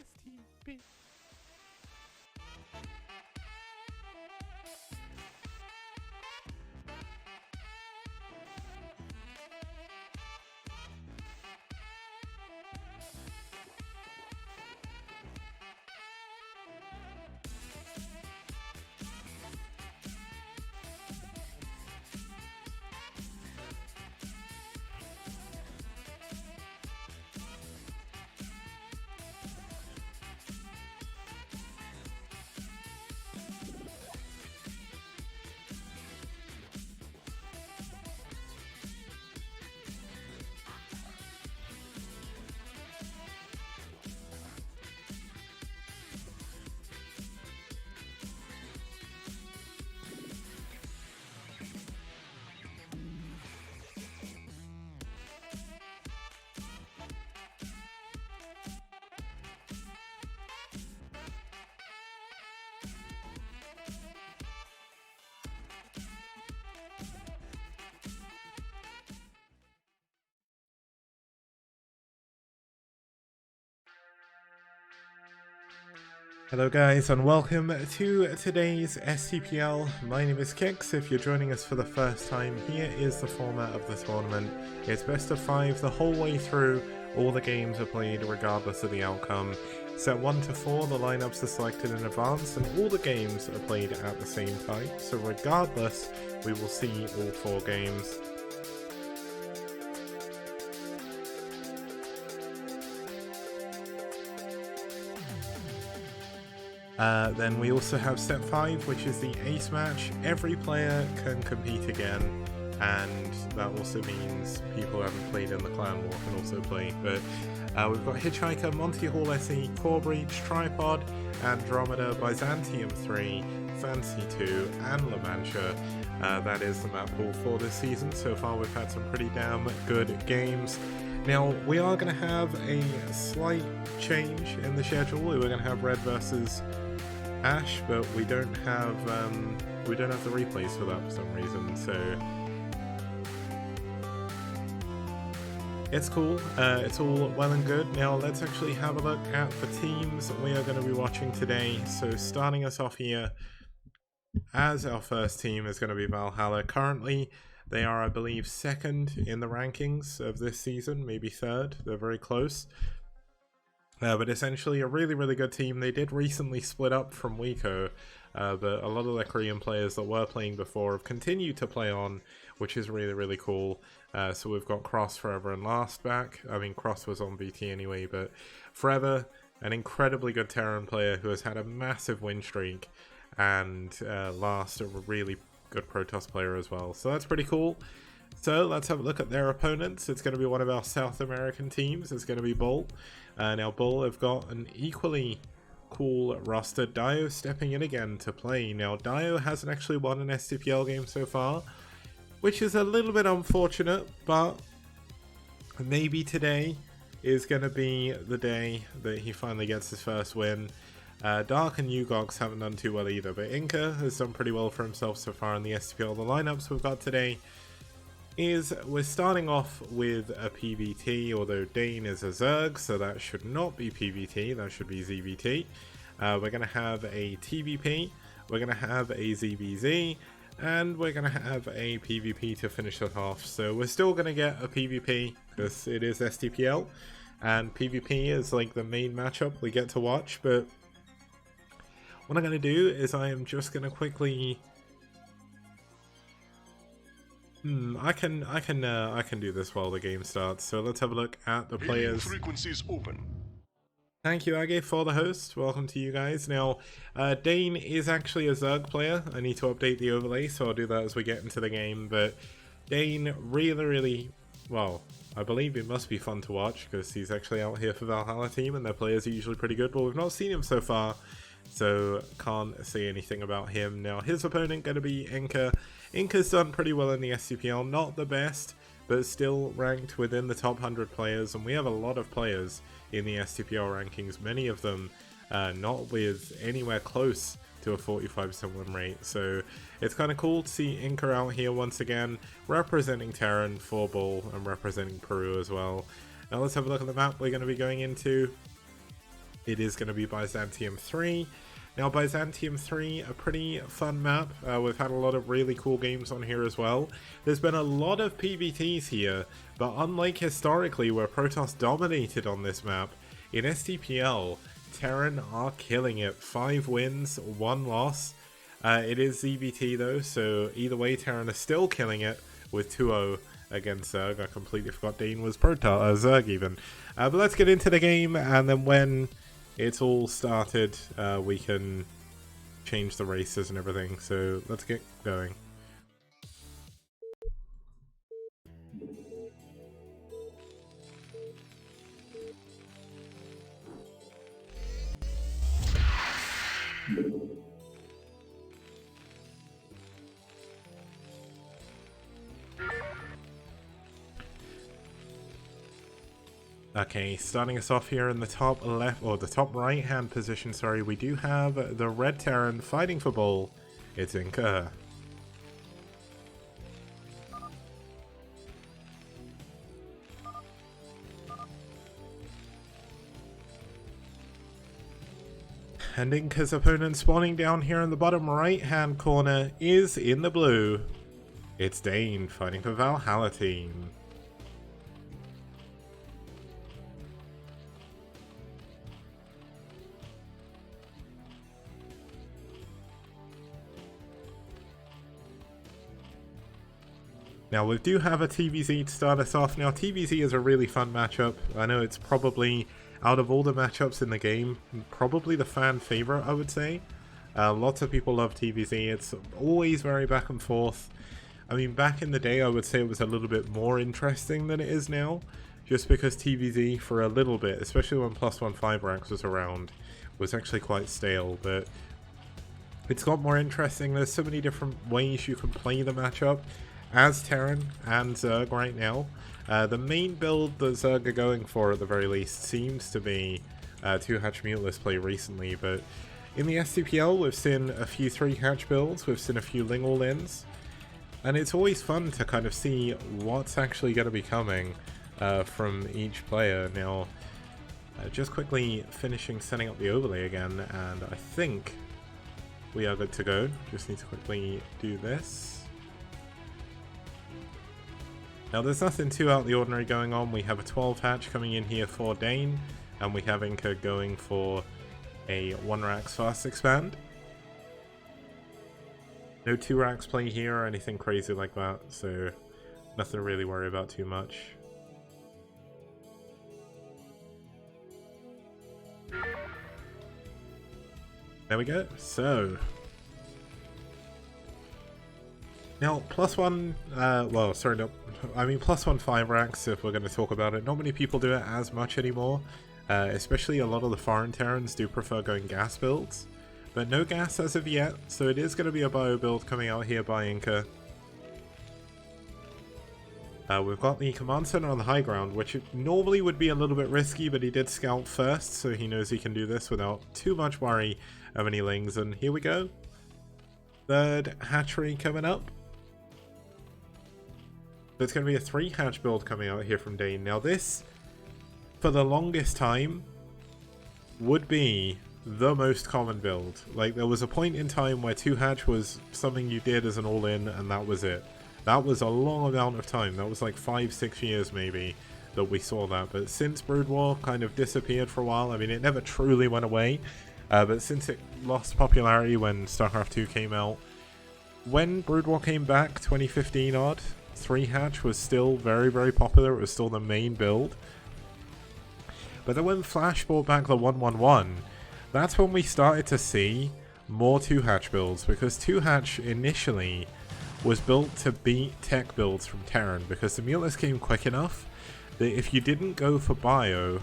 STPL. Hello guys and welcome to today's STPL. My name is Kix. If you're joining us for the first time, here is the format of the tournament. It's best of 5 the whole way through. All the games are played regardless of the outcome. Set 1 to 4, the lineups are selected in advance and all the games are played at the same time. So regardless, we will see all 4 games. Then we also have set 5, which is the ace match. Every player can compete again, and that also means people who haven't played in the clan war can also play. But we've got Hitchhiker, Monty Hall SE, Core Breach, Tripod, Andromeda, Byzantium 3, Fancy 2, and La Mancha. That is the map pool for this season. So far we've had some pretty damn good games. Now, we are going to have a slight change in the schedule. We're going to have Red versus Ash, but we don't have the replays for that for some reason. So it's cool. It's all well and good. Now, let's actually have a look at the teams we are going to be watching today. So, starting us off here, as our first team is going to be Valhalla. Currently, they are, I believe, 2nd in the rankings of this season, maybe 3rd. They're very close. But essentially a really, really good team. They did recently split up from Wiko, but a lot of the Korean players that were playing before have continued to play on, which is really, really cool. So we've got Cross, Forever, and Last back. I mean, Cross was on BT anyway, but Forever, an incredibly good Terran player who has had a massive win streak, and Last, a really good Protoss player as well. So that's pretty cool. So let's have a look at their opponents. It's going to be one of our South American teams. It's going to be BuLL. Now BuLL have got an equally cool roster. Dio stepping in again to play. Now Dio hasn't actually won an STPL game so far, which is a little bit unfortunate, but maybe today is going to be the day that he finally gets his first win. Dark and Ugox haven't done too well either, but Inca has done pretty well for himself so far in the STPL. The lineups we've got today is we're starting off with a PVT, although Dane is a Zerg, so that should not be PVT, that should be ZVT. We're going to have a TVP, we're going to have a ZBZ, and we're going to have a PvP to finish it off. So we're still going to get a PvP, because it is STPL, and PvP is like the main matchup we get to watch, but what I'm going to do is I am just going to quickly... I can do this while the game starts. So let's have a look at the players. Frequencies open. Thank you, Age, for the host. Welcome to you guys. Now, Dane is actually a Zerg player. I need to update the overlay, so I'll do that as we get into the game. But Dane really, well, I believe it must be fun to watch because he's actually out here for Valhalla team, and their players are usually pretty good. But we've not seen him so far, so can't say anything about him. Now, his opponent going to be Inca. Inca's done pretty well in the STPL, not the best, but still ranked within the top 100 players, and we have a lot of players in the STPL rankings, many of them not with anywhere close to a 45% win rate. So it's kind of cool to see Inca out here once again, representing Terran for BuLL and representing Peru as well. Now let's have a look at the map we're going to be going into. it is going to be Byzantium 3. Now, Byzantium 3, a pretty fun map. We've had a lot of really cool games on here as well. There's been a lot of PvTs here, but unlike historically where Protoss dominated on this map, in STPL, Terran are killing it. 5 wins, 1 loss. It is ZVT though, so either way, Terran are still killing it with 2-0 against Zerg. I completely forgot Dane was Zerg even. But let's get into the game, and then when it's all started, we can change the races and everything. So let's get going. Okay, starting us off here in the top left, or the top right hand position, sorry, we do have the Red Terran fighting for BuLL. It's Inca. And Inca's opponent spawning down here in the bottom right hand corner is in the blue. It's Dane fighting for Valhalla team. Now we do have a TVZ to start us off. Now TVZ is a really fun matchup. I know it's probably, out of all the matchups in the game, probably the fan favorite, I would say. Lots of people love TVZ. It's always very back and forth. I mean, back in the day I would say it was a little bit more interesting than it is now. Just because TVZ for a little bit, especially when +1 5-ranks was around, was actually quite stale. But it's got more interesting. There's so many different ways you can play the matchup as Terran and Zerg right now. The main build that Zerg are going for at the very least seems to be 2-hatch muteless play recently, but in the STPL we've seen a few 3-hatch builds, we've seen a few Ling all-ins, and it's always fun to kind of see what's actually going to be coming from each player. Now, just quickly finishing setting up the overlay again, and I think we are good to go. Just need to quickly do this. Now there's nothing too out of the ordinary going on. We have a 12-hatch coming in here for Dane, and we have Inca going for a 1-racks fast expand. No 2-racks play here or anything crazy like that, so nothing to really worry about too much. There we go. So now +1, well, sorry, no, I mean +1 5-racks, if we're going to talk about it. Not many people do it as much anymore, especially a lot of the foreign Terrans do prefer going gas builds, but no gas as of yet, so it is going to be a bio build coming out here by Inca. We've got the command center on the high ground, which normally would be a little bit risky, but he did scout first, so he knows he can do this without too much worry of any lings, and here we go. 3rd hatchery coming up. There's going to be a 3-hatch build coming out here from Dane. Now this, for the longest time, would be the most common build. Like, there was a point in time where 2-hatch was something you did as an all-in, and that was it. That was a long amount of time. That was like 5-6 years maybe that we saw that. But since Brood War kind of disappeared for a while, I mean, it never truly went away. But since it lost popularity when StarCraft 2 came out, when Brood War came back, 2015 odd, 3-hatch was still very, very popular. It was still the main build. But then when Flash brought back the 111, that's when we started to see more 2-hatch builds, because 2-hatch initially was built to beat tech builds from Terran, because the muteless came quick enough that if you didn't go for bio,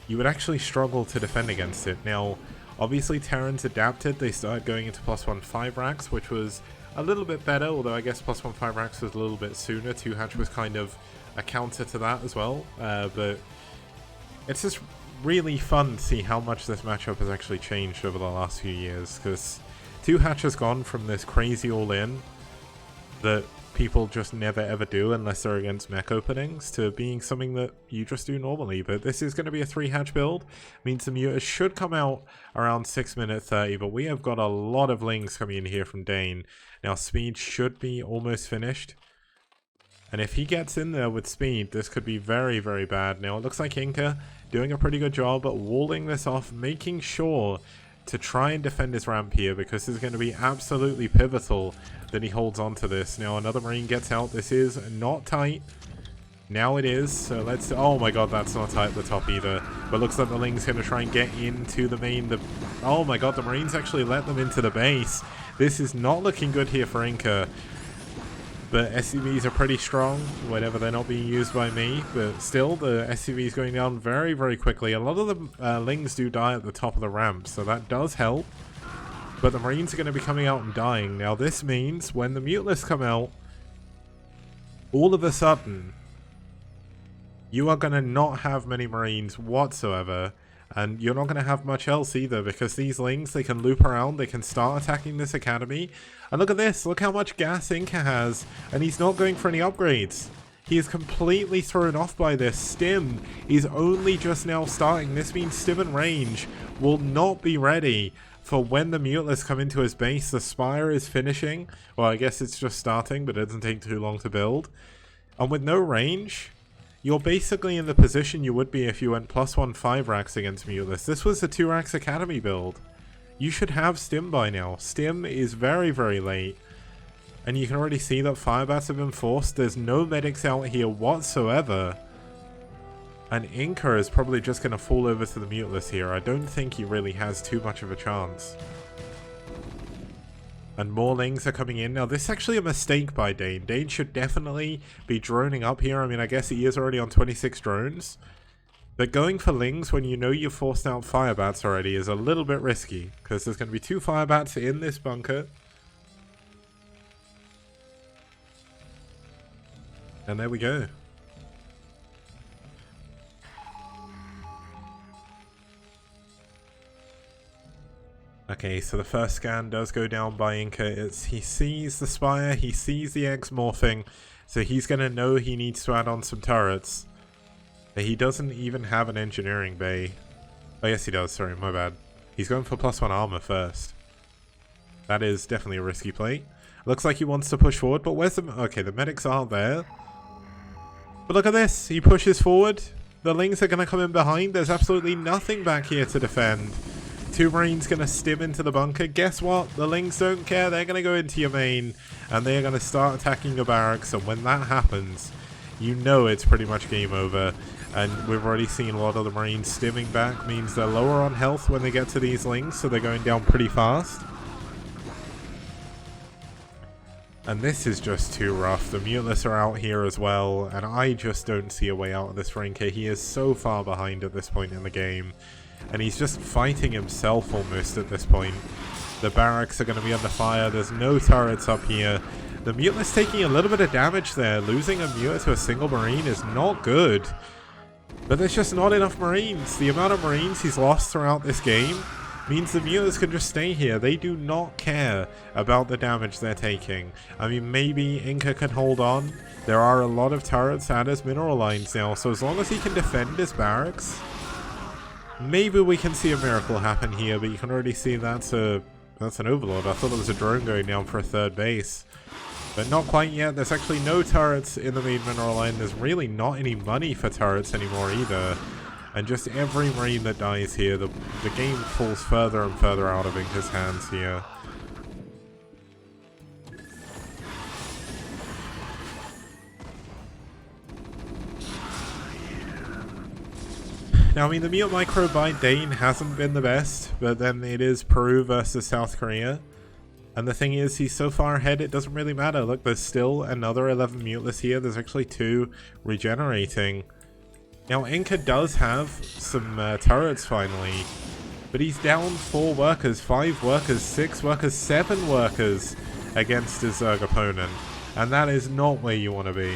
you would actually struggle to defend against it. Now, obviously Terrans adapted. They started going into +1 5-racks, which was a little bit better, although I guess +1 5-racks was a little bit sooner. 2-hatch was kind of a counter to that as well, but it's just really fun to see how much this matchup has actually changed over the last few years, because 2-hatch has gone from this crazy all-in that people just never ever do unless they're against mech openings, to being something that you just do normally. But this is going to be a 3-hatch build, means the mutas should come out around 6 minute 30, but we have got a lot of lings coming in here from Dane. Now speed should be almost finished, and if he gets in there with speed, this could be very, very bad. Now it looks like Inca doing a pretty good job at walling this off, making sure to try and defend his ramp here, because this is going to be absolutely pivotal that he holds on to this. Now another Marine gets out. This is not tight. Now it is. So let's... Oh my god, that's not tight at the top either. But looks like the Ling's going to try and get into the main... Oh my god, the Marines actually let them into the base. This is not looking good here for Inca. But SCVs are pretty strong whenever they're not being used by me. But still, the SCV is going down very, very quickly. A lot of the Lings do die at the top of the ramp, so that does help. But the Marines are going to be coming out and dying. Now this means when the Mutalists come out, all of a sudden, you are going to not have many Marines whatsoever. And you're not going to have much else either, because these Lings, they can loop around, they can start attacking this academy. And look at this, look how much gas Inca has, and he's not going for any upgrades. He is completely thrown off by this. Stim is only just now starting. This means Stim and range will not be ready for when the Mutalists come into his base. The Spire is finishing. Well, I guess it's just starting, but it doesn't take too long to build. And with no range, you're basically in the position you would be if you went +1 5 racks against Mutalists. This was a 2 racks academy build. You should have Stim by now. Stim is very, very late. And you can already see that Firebats have been forced. There's no medics out here whatsoever. And Inca is probably just going to fall over to the Mutalist here. I don't think he really has too much of a chance. And more Lings are coming in. Now this is actually a mistake by Dane. Dane should definitely be droning up here. I mean, I guess he is already on 26 drones. But going for Lings when you know you've forced out Firebats already is a little bit risky, because there's going to be 2 Firebats in this bunker. And there we go. Okay, so the first scan does go down by Inca. He sees the Spire, he sees the eggs morphing, so he's going to know he needs to add on some turrets. But he doesn't even have an engineering bay. Oh yes he does, sorry, my bad. He's going for +1 armor first. That is definitely a risky play. Looks like he wants to push forward, but where's the... Okay, the medics aren't there. But look at this, he pushes forward. The Lings are going to come in behind. There's absolutely nothing back here to defend. 2 Marines going to stim into the bunker. Guess what? The Lings don't care. They're going to go into your main, and they're going to start attacking your barracks. And when that happens, you know it's pretty much game over. And we've already seen a lot of the Marines stimming back. Means they're lower on health when they get to these Lings, so they're going down pretty fast. And this is just too rough. The Mutalists are out here as well, and I just don't see a way out of this for Inca. He is so far behind at this point in the game. And he's just fighting himself almost at this point. The barracks are going to be under fire. There's no turrets up here. The Mutalist taking a little bit of damage there. Losing a Muta to a single Marine is not good. But there's just not enough Marines. The amount of Marines he's lost throughout this game means the Mutas can just stay here. They do not care about the damage they're taking. I mean, maybe Inca can hold on. There are a lot of turrets and his mineral lines now. So as long as he can defend his barracks... Maybe we can see a miracle happen here, but you can already see that's an overlord. I thought it was a drone going down for a 3rd base. But not quite yet. There's actually no turrets in the main mineral line. There's really not any money for turrets anymore either. And just every Marine that dies here, the game falls further and further out of Inca's hands here. Now, I mean, the Mute Micro by Dane hasn't been the best, but then it is Peru versus South Korea. And the thing is, he's so far ahead, it doesn't really matter. Look, there's still another 11 Mutalists here. There's actually 2 regenerating. Now, Inca does have some turrets finally, but he's down 4 workers, 5 workers, 6 workers, 7 workers against his Zerg opponent. And that is not where you want to be.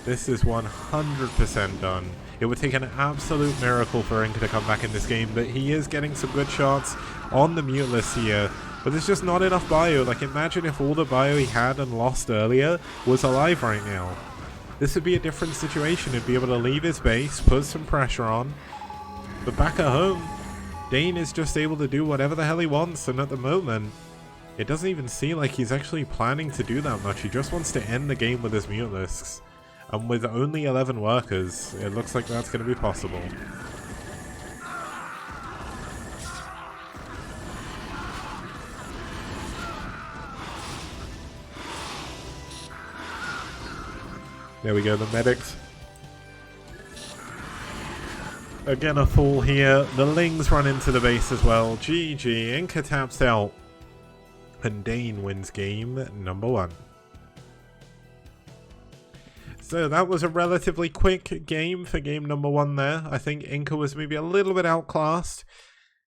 This is 100% done. It would take an absolute miracle for Inca to come back in this game, but he is getting some good shots on the muteless here. But there's just not enough bio. Like, imagine if all the bio he had and lost earlier was alive right now. This would be a different situation. He'd be able to leave his base, put some pressure on. But back at home, Dane is just able to do whatever the hell he wants, and at the moment, it doesn't even seem like he's actually planning to do that much. He just wants to end the game with his mutelisks. And with only 11 workers, it looks like that's going to be possible. There we go, the medics. Again, a fall here. The Lings run into the base as well. GG, Inca taps out. And Dane wins game number 1. So that was a relatively quick game for game number 1 there. I think Inca was maybe a little bit outclassed.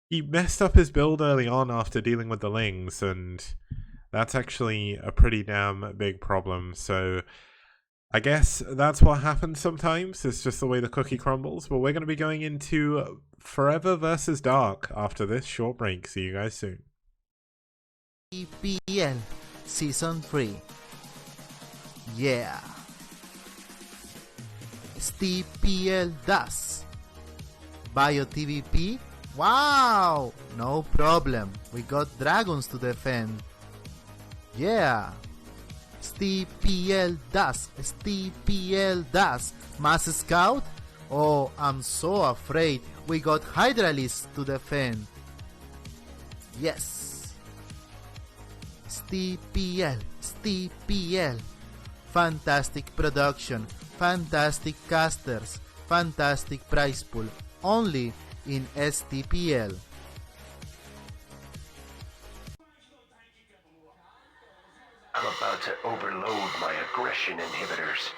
He messed up his build early on after dealing with the Lings, and that's actually a pretty damn big problem. So I guess that's what happens sometimes. It's just the way the cookie crumbles. But we're going to be going into Forever versus Dark after this short break. See you guys soon. STPL Season 3. Yeah. STPL does. Bio TVP? Wow! No problem. We got dragons to defend. Yeah. STPL does. STPL does. Mass Scout? Oh, I'm so afraid. We got Hydralisk to defend. Yes. STPL, STPL. Fantastic production, fantastic casters, fantastic prize pool, only in STPL. I'm about to overload my aggression inhibitors.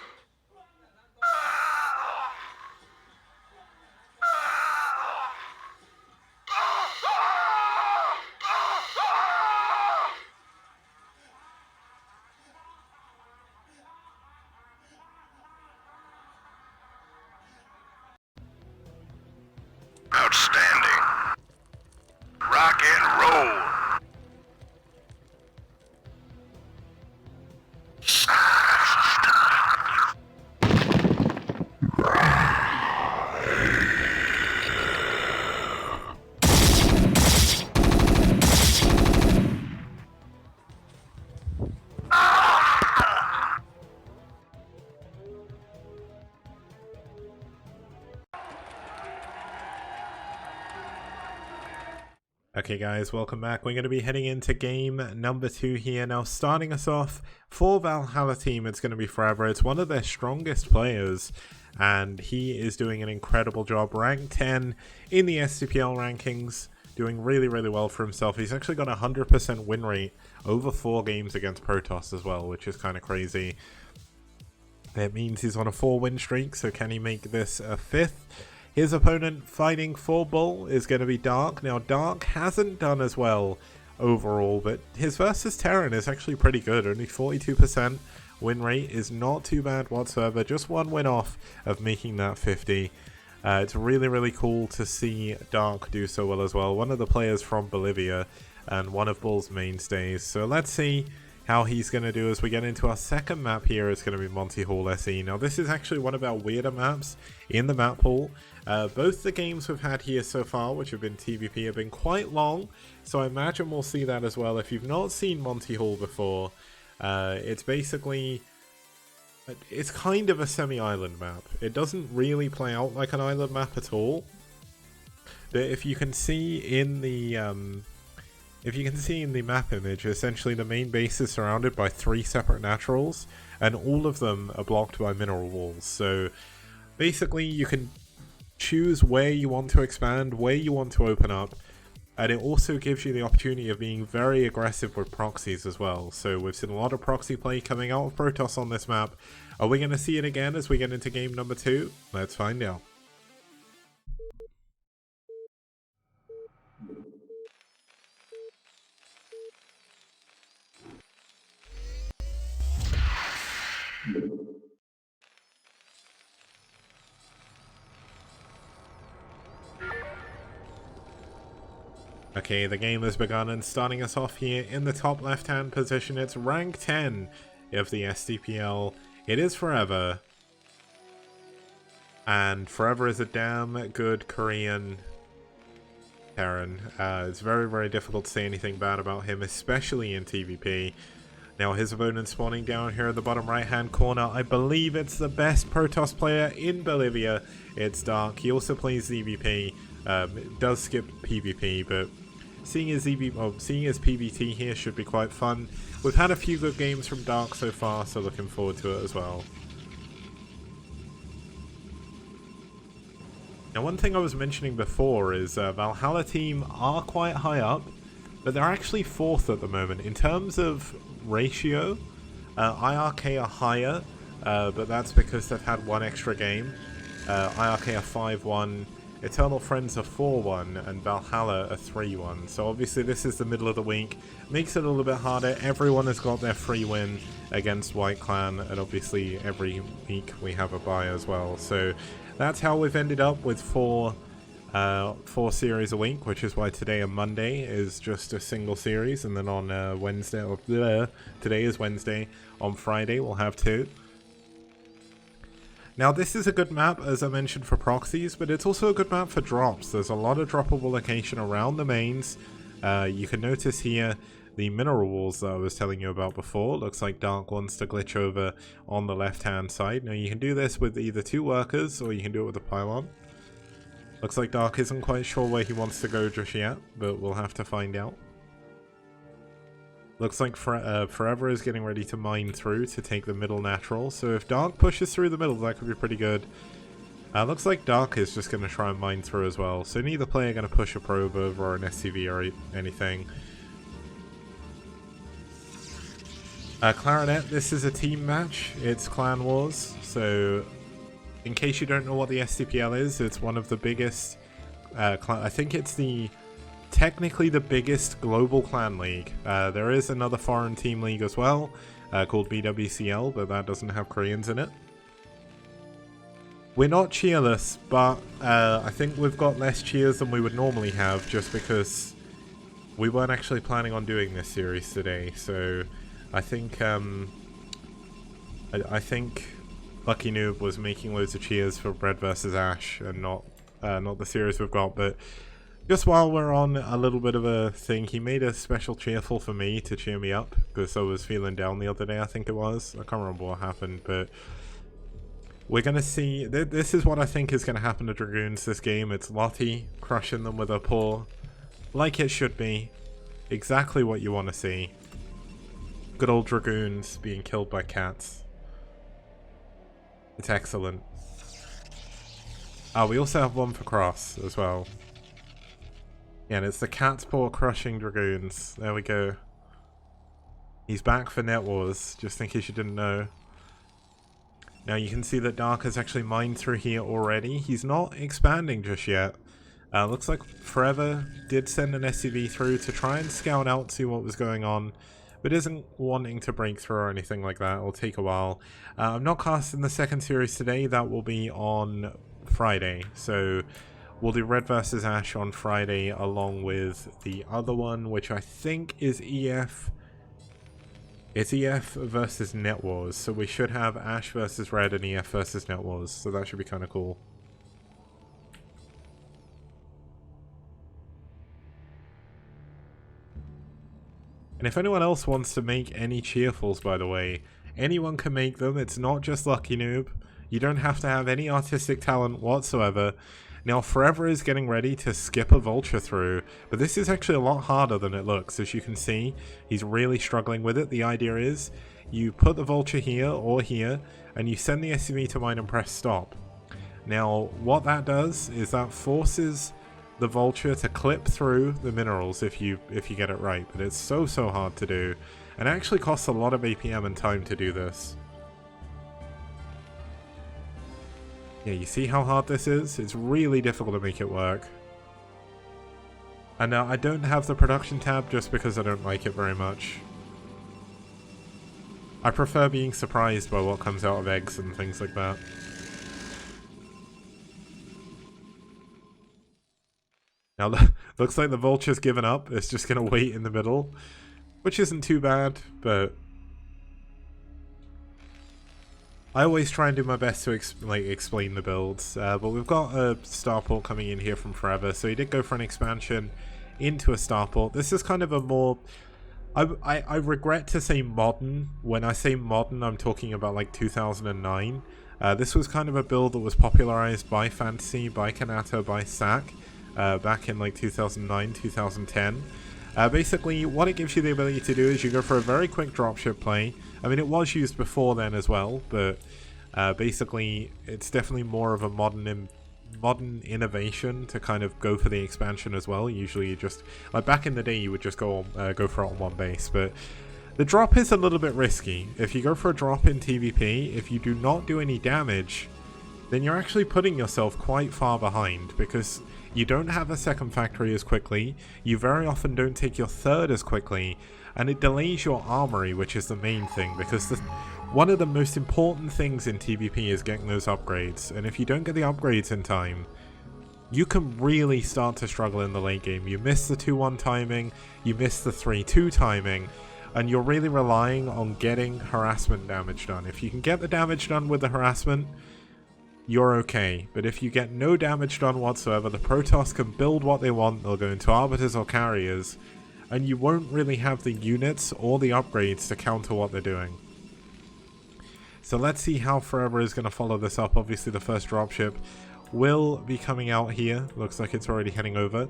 Outstanding. Rock and roll. Okay guys, welcome back. We're going to be heading into game number 2 here. Now starting us off, for Valhalla team, it's going to be Forever. It's one of their strongest players, and he is doing an incredible job. Rank 10 in the STPL rankings, doing really, really well for himself. He's actually got a 100% win rate over 4 games against Protoss as well, which is kind of crazy. It means he's on a 4-win streak, so can he make this a 5th? His opponent fighting for BuLL is going to be Dark. Now, Dark hasn't done as well overall, but his versus Terran is actually pretty good. Only 42% win rate is not too bad whatsoever. Just 1 win off of making that 50. It's really, really cool to see Dark do so well as well. One of the players from Bolivia and one of BuLL's mainstays. So let's see how he's going to do as we get into our second map here. It's going to be Monty Hall SE. Now, this is actually one of our weirder maps in the map pool. Both the games we've had here so far, which have been TVP, have been quite long, so I imagine we'll see that as well. If you've not seen Monty Hall before, it's basically, it's kind of a semi-island map. It doesn't really play out like an island map at all, but if you can see in the map image, essentially the main base is surrounded by 3 separate naturals, and all of them are blocked by mineral walls. So basically you can choose where you want to expand, where you want to open up, and it also gives you the opportunity of being very aggressive with proxies as well. So we've seen a lot of proxy play coming out of Protoss on this map. Are we going to see it again as we get into game number 2? Let's find out. Okay, the game has begun, and starting us off here in the top left-hand position, it's rank 10 of the STPL. It is Forever. And Forever is a damn good Korean Terran. It's very, very difficult to say anything bad about him, especially in TVP. Now his opponent spawning down here in the bottom right-hand corner. I believe it's the best Protoss player in Bolivia. It's Dark. He also plays EVP. It does skip PvP, but seeing his PvT here should be quite fun. We've had a few good games from Dark so far, so looking forward to it as well. Now, one thing I was mentioning before is Valhalla team are quite high up, but they're actually 4th at the moment. In terms of ratio, IRK are higher, but that's because they've had one extra game. IRK are 5-1, Eternal Friends are 4-1, and Valhalla are 3-1. So obviously this is the middle of the week, makes it a little bit harder. Everyone has got their free win against White Clan, and obviously every week we have a bye as well. So that's how we've ended up with four series a week, which is why today and Monday is just a single series, and then on Wednesday, today is Wednesday, on Friday we'll have 2. Now this is a good map, as I mentioned, for proxies, but it's also a good map for drops. There's a lot of droppable location around the mains. You can notice here the mineral walls that I was telling you about before. Looks like Dark wants to glitch over on the left hand side. Now you can do this with either 2 workers, or you can do it with a pylon. Looks like Dark isn't quite sure where he wants to go just yet, but we'll have to find out. Looks like Forever is getting ready to mine through to take the middle natural, so if Dark pushes through the middle, that could be pretty good. Looks like Dark is just going to try and mine through as well, so neither player going to push a probe over or an SCV or anything. Clarinet, this is a team match, it's Clan Wars, so in case you don't know what the STPL is, it's one of the biggest, I think it's technically the biggest global clan league. There is another foreign team league as well, called BWCL, but that doesn't have Koreans in it. We're not cheerless, but I think we've got less cheers than we would normally have, just because we weren't actually planning on doing this series today, so I think I think Lucky Noob was making loads of cheers for Bread vs Ash, and not the series we've got. But just while we're on a little bit of a thing, he made a special cheerful for me to cheer me up, because I was feeling down the other day, I think it was. I can't remember what happened, but we're going to see, this is what I think is going to happen to Dragoons this game. It's Lottie crushing them with her paw, like it should be. Exactly what you want to see. Good old Dragoons being killed by cats. It's excellent. We also have one for Cross as well. Yeah, and it's the cat's paw crushing Dragoons. There we go. He's back for Net Wars, just in case you didn't know. Now you can see that Dark has actually mined through here already. He's not expanding just yet. Looks like Forever did send an SCV through to try and scout out, see what was going on, but isn't wanting to break through or anything like that. It'll take a while. I'm not casting the second series today. That will be on Friday. So we'll do Red vs Ash on Friday, along with the other one, which I think is EF. It's EF versus Net Wars, so we should have Ash versus Red and EF versus Net Wars, so that should be kind of cool. And if anyone else wants to make any cheerfuls, by the way, anyone can make them. It's not just Lucky Noob. You don't have to have any artistic talent whatsoever. Now, Forever is getting ready to skip a Vulture through, but this is actually a lot harder than it looks. As you can see, he's really struggling with it. The idea is, you put the Vulture here or here, and you send the SCV to mine and press stop. Now, what that does is that forces the Vulture to clip through the minerals if you get it right, but it's so hard to do, and it actually costs a lot of APM and time to do this. Yeah, you see how hard this is? It's really difficult to make it work. And now I don't have the production tab just because I don't like it very much. I prefer being surprised by what comes out of eggs and things like that. Now, looks like the Vulture's given up. It's just going to wait in the middle, which isn't too bad, but I always try and do my best to explain the builds. But we've got a starport coming in here from Forever, so he did go for an expansion into a starport. This is kind of a more... I regret to say modern. When I say modern, I'm talking about like 2009. This was kind of a build that was popularized by Fantasy, by Kanata, by Sack back in like 2009, 2010. Basically, what it gives you the ability to do is you go for a very quick dropship play. I mean, it was used before then as well, but basically, it's definitely more of a modern innovation to kind of go for the expansion as well. Usually, you just like back in the day, you would just go for it on one base, but the drop is a little bit risky. If you go for a drop in TVP, if you do not do any damage, then you're actually putting yourself quite far behind, because you don't have a second factory as quickly, you very often don't take your third as quickly, and it delays your armory, which is the main thing, because one of the most important things in TVP is getting those upgrades, and if you don't get the upgrades in time, you can really start to struggle in the late game. You miss the 2-1 timing, you miss the 3-2 timing, and you're really relying on getting harassment damage done. If you can get the damage done with the harassment, you're okay. But if you get no damage done whatsoever, the Protoss can build what they want, they'll go into Arbiters or Carriers, and you won't really have the units or the upgrades to counter what they're doing. So let's see how Forever is going to follow this up. Obviously the first dropship will be coming out here. Looks like it's already heading over.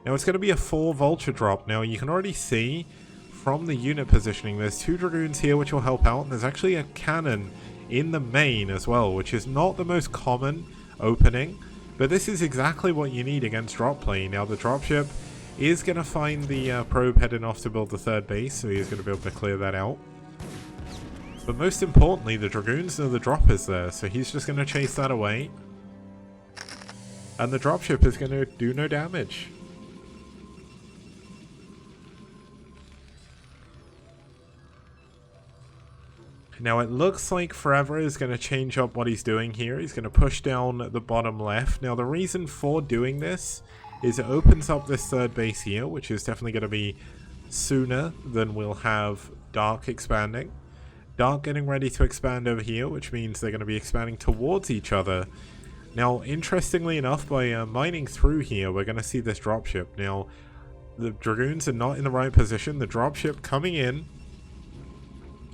Now it's going to be a 4 Vulture drop. Now you can already see from the unit positioning, there's 2 Dragoons here which will help out, and there's actually a cannon in the main as well, which is not the most common opening, but this is exactly what you need against drop play. Now the dropship is going to find the probe heading off to build the third base, so he's going to be able to clear that out. But most importantly, the Dragoons know the drop is there, so he's just going to chase that away, and the dropship is going to do no damage. Now it looks like Forever is going to change up what he's doing here. He's going to push down the bottom left. Now the reason for doing this is it opens up this third base here, which is definitely going to be sooner than we'll have Dark expanding. Dark getting ready to expand over here, which means they're going to be expanding towards each other. Now interestingly enough, by mining through here, we're going to see this dropship. Now the Dragoons are not in the right position. The dropship coming in,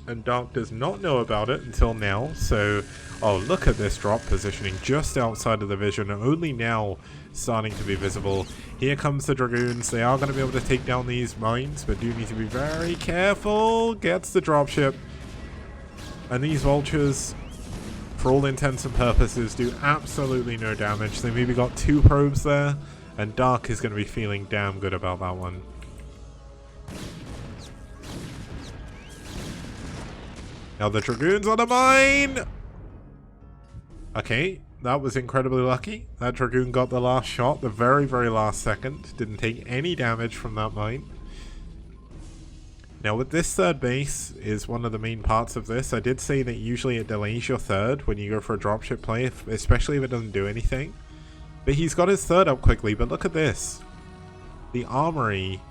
and Dark does not know about it until now. So, oh, look at this drop positioning just outside of the vision, only now starting to be visible. Here comes the Dragoons. They are going to be able to take down these mines, but do need to be very careful. Gets the dropship. And these Vultures, for all intents and purposes, do absolutely no damage. They maybe got 2 probes there, and Dark is going to be feeling damn good about that one. Now the Dragoons on a mine! Okay, that was incredibly lucky. That Dragoon got the last shot, the very, very last second. Didn't take any damage from that mine. Now with this third base is one of the main parts of this. I did say that usually it delays your third when you go for a dropship play, especially if it doesn't do anything. But he's got his third up quickly, but look at this. The armory...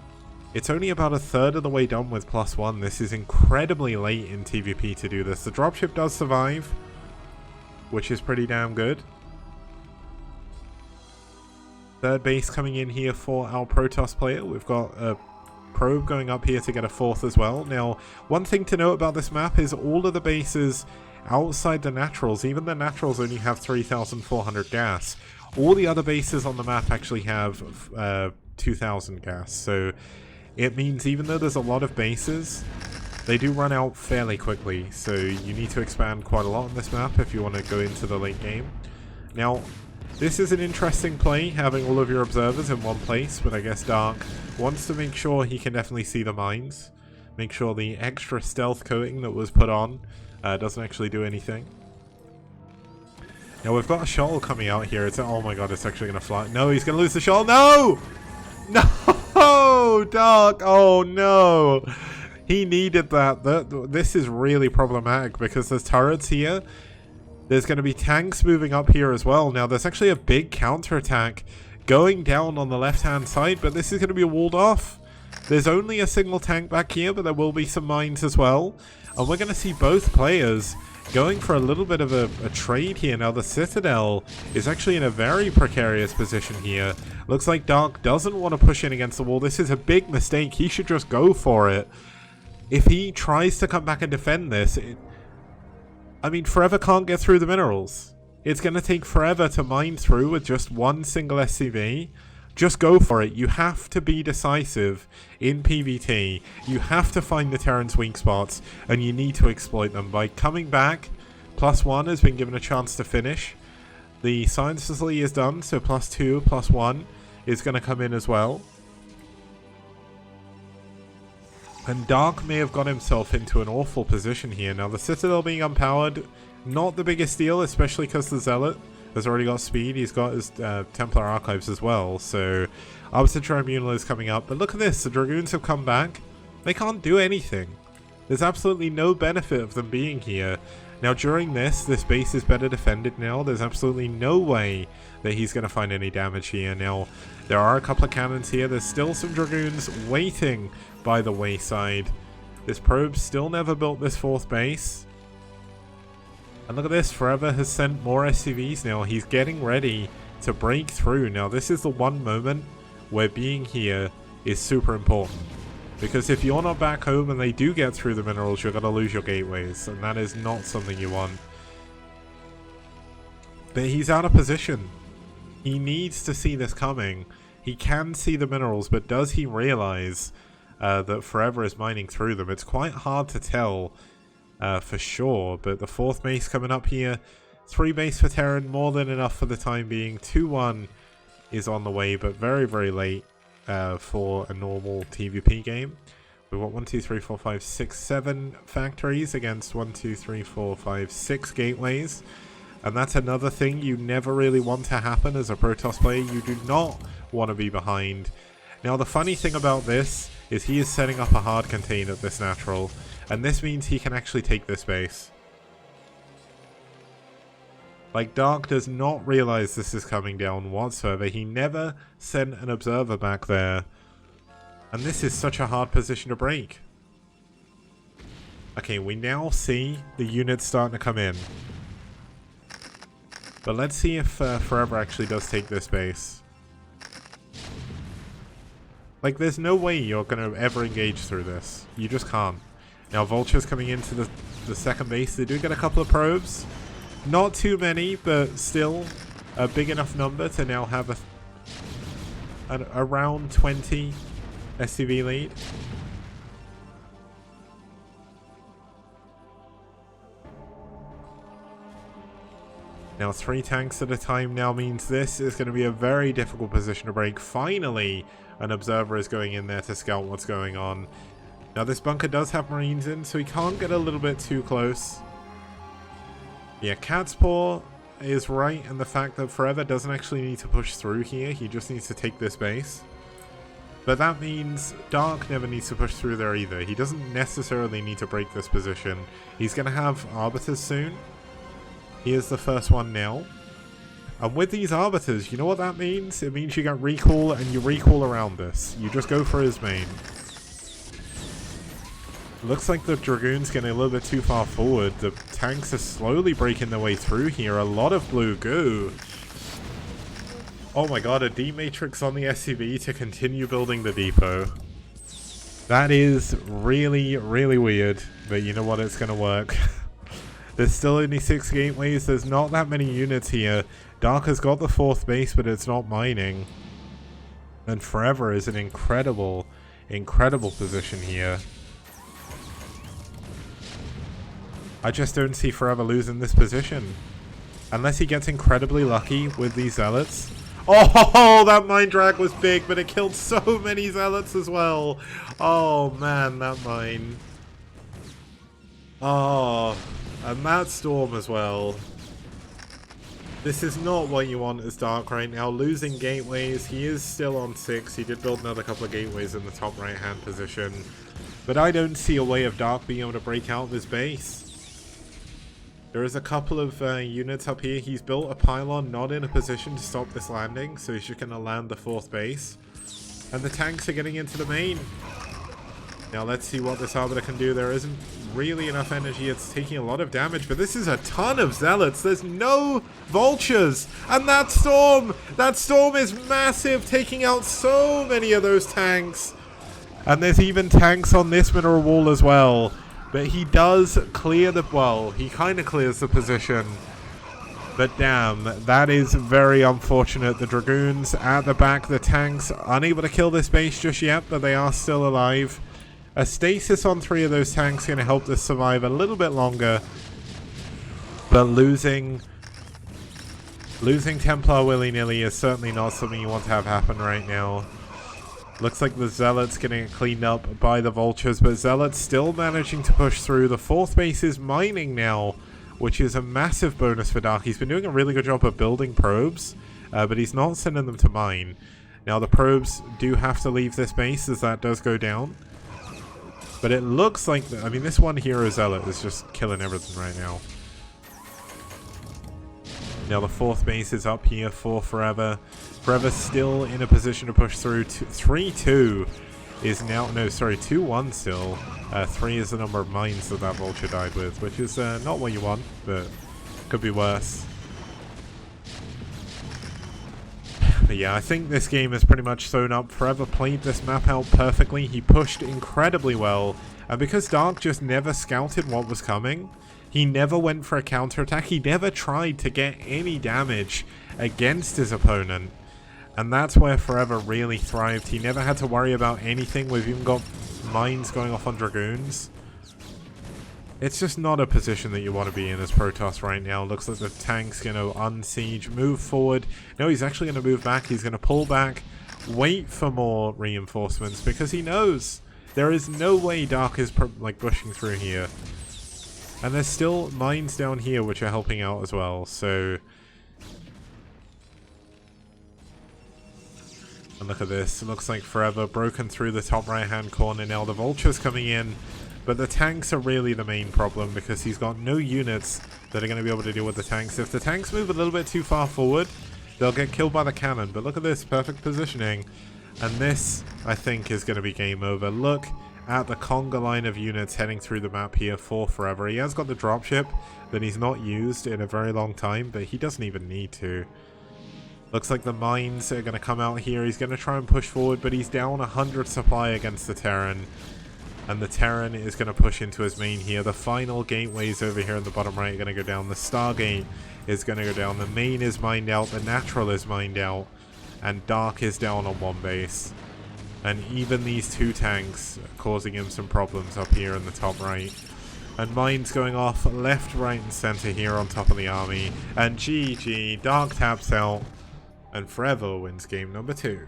It's only about a third of the way done with +1. This is incredibly late in TVP to do this. The dropship does survive, which is pretty damn good. Third base coming in here for our Protoss player. We've got a probe going up here to get a 4th as well. Now, one thing to note about this map is all of the bases outside the naturals, even the naturals only have 3,400 gas. All the other bases on the map actually have 2,000 gas. So it means even though there's a lot of bases, they do run out fairly quickly, so you need to expand quite a lot on this map if you want to go into the late game. Now, this is an interesting play, having all of your observers in one place, but I guess Dark wants to make sure he can definitely see the mines, make sure the extra stealth coating that was put on doesn't actually do anything. Now we've got a shuttle coming out here. Oh my god, it's actually going to fly. No, he's going to lose the shuttle. No! No! Dark! Oh no! He needed that. This is really problematic because there's turrets here. There's going to be tanks moving up here as well. Now there's actually a big counterattack going down on the left-hand side, but this is going to be walled off. There's only a single tank back here, but there will be some mines as well. And we're going to see both players going for a little bit of a trade here. Now the Citadel is actually in a very precarious position here. Looks like Dark doesn't want to push in against the wall. This is a big mistake. He should just go for it. If he tries to come back and defend this, I mean, Forever can't get through the minerals. It's going to take forever to mine through with just one single SCV. Just go for it. You have to be decisive in PvT. You have to find the Terran's weak spots, and you need to exploit them. By coming back, +1 has been given a chance to finish. The Science Facility is done, so +2, +1 is going to come in as well. And Dark may have got himself into an awful position here. Now, the Citadel being unpowered, not the biggest deal, especially because the Zealot has already got speed. He's got his Templar Archives as well. So, Arbiter Tribunal is coming up. But look at this. The Dragoons have come back. They can't do anything. There's absolutely no benefit of them being here. Now, during this base is better defended now. There's absolutely no way that he's going to find any damage here. Now, there are a couple of cannons here. There's still some Dragoons waiting by the wayside. This probe still never built this 4th base. And look at this, Forever has sent more SCVs now. He's getting ready to break through. Now this is the one moment where being here is super important. Because if you're not back home and they do get through the minerals, you're going to lose your gateways. And that is not something you want. But he's out of position. He needs to see this coming. He can see the minerals, but does he realize that Forever is mining through them? It's quite hard to tell for sure, but the 4th base coming up here. 3 base for Terran, more than enough for the time being. 2-1 is on the way, but very, very late for a normal TVP game. We've got 1, 2, 3, 4, 5, 6, 7 factories against 1, 2, 3, 4, 5, 6 gateways. And that's another thing you never really want to happen as a Protoss player. You do not want to be behind. Now the funny thing about this is he is setting up a hard contain at this natural, and this means he can actually take this base. Like, Dark does not realize this is coming down whatsoever. He never sent an observer back there, and this is such a hard position to break. Okay, we now see the units starting to come in. But let's see if Forever actually does take this base. Like, there's no way you're going to ever engage through this. You just can't. Now, Vulture's coming into the 2nd base. They do get a couple of probes. Not too many, but still a big enough number to now have an around 20 SCV lead. Now 3 tanks at a time now means this is going to be a very difficult position to break. Finally, an observer is going in there to scout what's going on. Now this bunker does have Marines in, so he can't get a little bit too close. Yeah, Cat's Paw is right in the fact that Forever doesn't actually need to push through here. He just needs to take this base. But that means Dark never needs to push through there either. He doesn't necessarily need to break this position. He's going to have Arbiters soon. He is the first one now. And with these Arbiters, you know what that means? It means you get recall, and you recall around this. You just go for his main. Looks like the Dragoon's getting a little bit too far forward. The tanks are slowly breaking their way through here. A lot of blue goo. Oh my god, a D-Matrix on the SCV to continue building the depot. That is really, really weird. But you know what? It's going to work. There's still only 6 gateways. There's not that many units here. Dark has got the 4th base, but it's not mining. And Forever is an incredible, incredible position here. I just don't see Forever losing this position. Unless he gets incredibly lucky with these Zealots. Oh, that mine drag was big, but it killed so many Zealots as well. Oh man, that mine. Oh, and that storm as well. This is not what you want as Dark right now. Losing gateways. He is still on 6. He did build another couple of gateways in the top right hand position. But I don't see a way of Dark being able to break out of his base. There is a couple of units up here. He's built a pylon not in a position to stop this landing, so he's just going to land the 4th base. And the tanks are getting into the main. Now let's see what this Arbiter can do. There isn't really enough energy. It's taking a lot of damage, but this is a ton of Zealots. There's no Vultures. And that Storm is massive, taking out so many of those tanks. And there's even tanks on this mineral wall as well. But he does clear the... well, he kind of clears the position. But damn, that is very unfortunate. The Dragoons at the back, the tanks, unable to kill this base just yet, but they are still alive. A stasis on 3 of those tanks going to help this survive a little bit longer. But losing Templar willy-nilly is certainly not something you want to have happen right now. Looks like the Zealots getting cleaned up by the Vultures, but Zealots still managing to push through. The 4th base is mining now, which is a massive bonus for Dark. He's been doing a really good job of building probes, but he's not sending them to mine. Now the probes do have to leave this base as that does go down. But it looks like, I mean, this one hero Zealot is just killing everything right now. Now the 4th base is up here for Forever. Forever still in a position to push through. 3-2 is now, no, sorry, 2-1 still. 3 is the number of mines that that Vulture died with, which is not what you want, but could be worse. But yeah, I think this game is pretty much sewn up. Forever played this map out perfectly. He pushed incredibly well. And because Dark just never scouted what was coming, he never went for a counterattack. He never tried to get any damage against his opponent. And that's where Forever really thrived. He never had to worry about anything. We've even got mines going off on Dragoons. It's just not a position that you want to be in as Protoss right now. Looks like the tank's going to unsiege, move forward. No, he's actually going to move back. He's going to pull back, wait for more reinforcements, because he knows there is no way Dark is like pushing through here. And there's still mines down here which are helping out as well, so... And look at this. It looks like Forever broken through the top right hand corner. Now the Vulture's coming in. But the tanks are really the main problem because he's got no units that are going to be able to deal with the tanks. If the tanks move a little bit too far forward, they'll get killed by the cannon. But look at this, perfect positioning. And this, I think, is going to be game over. Look at the conga line of units heading through the map here for Forever. He has got the dropship that he's not used in a very long time, but he doesn't even need to. Looks like the mines are going to come out here. He's going to try and push forward, but he's down 100 supply against the Terran. And the Terran is going to push into his main here. The final gateways over here in the bottom right are going to go down. The Stargate is going to go down. The main is mined out. The Natural is mined out. And Dark is down on 1 base. And even these 2 tanks are causing him some problems up here in the top right. And mines going off left, right, and center here on top of the army. And GG, Dark taps out. And Forever wins game number 2.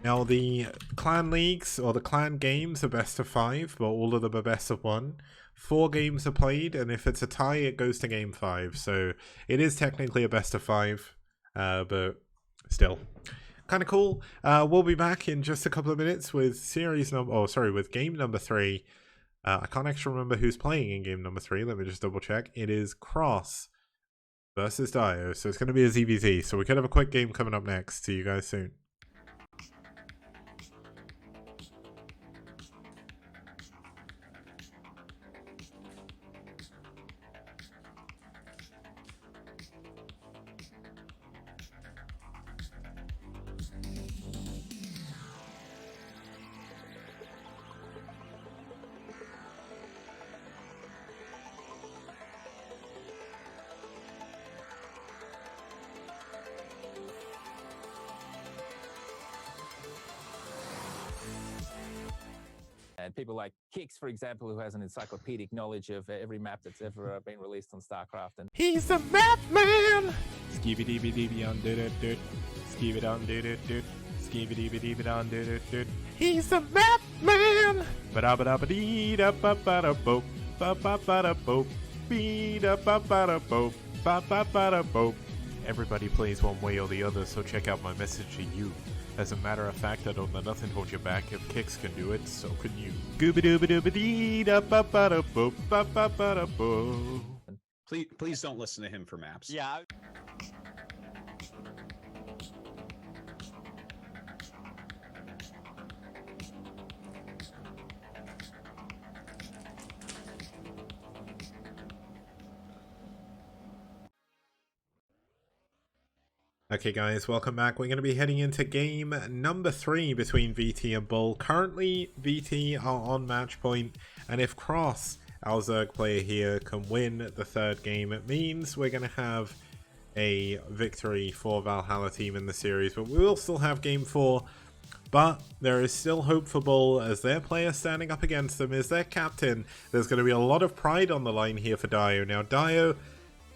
Now the clan leagues, or the clan games, are best of 5, but all of them are best of 1. 4 games are played, and if it's a tie, it goes to game 5. So it is technically a best of 5, but still kind of cool. We'll be back in just a couple of minutes with with game number 3. I can't actually remember who's playing in game number 3. Let me just double check. It is Cross versus Dio, so it's going to be a ZVZ. So we could have a quick game coming up next. See you guys soon. And people like Kix, for example, who has an encyclopedic knowledge of every map that's ever been released on StarCraft. And he's a map man! Skibidi on did it. Skibidi on did it. Skibidi on did it. He's a map man! Ba-da-ba-da-ba-dee da ba-ba-da-boop. Ba-ba-ba-da-boop. Bee da ba-ba-da-boop. Ba-ba-ba-da-boop. everybody plays one way or the other, so check out my message to you. As a matter of fact, I don't let nothing hold you back. If Kicks can do it, so can you. Please don't listen to him for maps. Yeah. Okay guys, welcome back. We're going to be heading into game number 3 between VT and BuLL. Currently, VT are on match point, and if Cross, our Zerg player here, can win the third game, it means we're going to have a victory for Valhalla team in the series, but we will still have game 4. But there is still hope for BuLL, as their player standing up against them is their captain. There's going to be a lot of pride on the line here for Dio. Now, Dio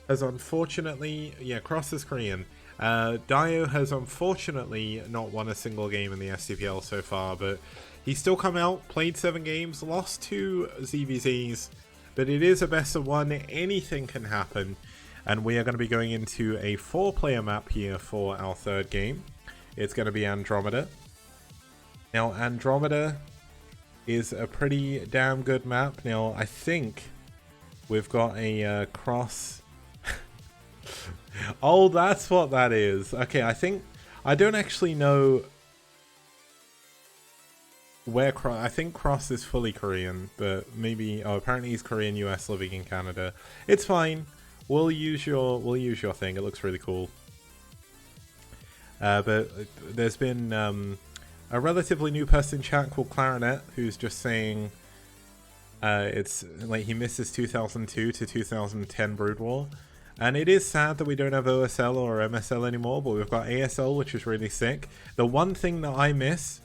has unfortunately... Yeah, Cross is Korean. Dio has unfortunately not won a single game in the STPL so far, but he's still come out, played 7 games, lost 2 ZVZs, but it is a best of 1, anything can happen, and we are going to be going into a 4-player map here for our third game. It's going to be Andromeda. Now, Andromeda is a pretty damn good map. Now, I think we've got a Cross... Oh, that's what that is. Okay, I don't actually know where I think Cross is fully Korean, but maybe... Oh, apparently he's Korean US living in Canada. It's fine. We'll use your thing. It looks really cool. But there's been a relatively new person in chat called Clarinet who's just saying it's like he misses 2002 to 2010 Brood War. And it is sad that we don't have OSL or MSL anymore, but we've got ASL, which is really sick. The one thing that I miss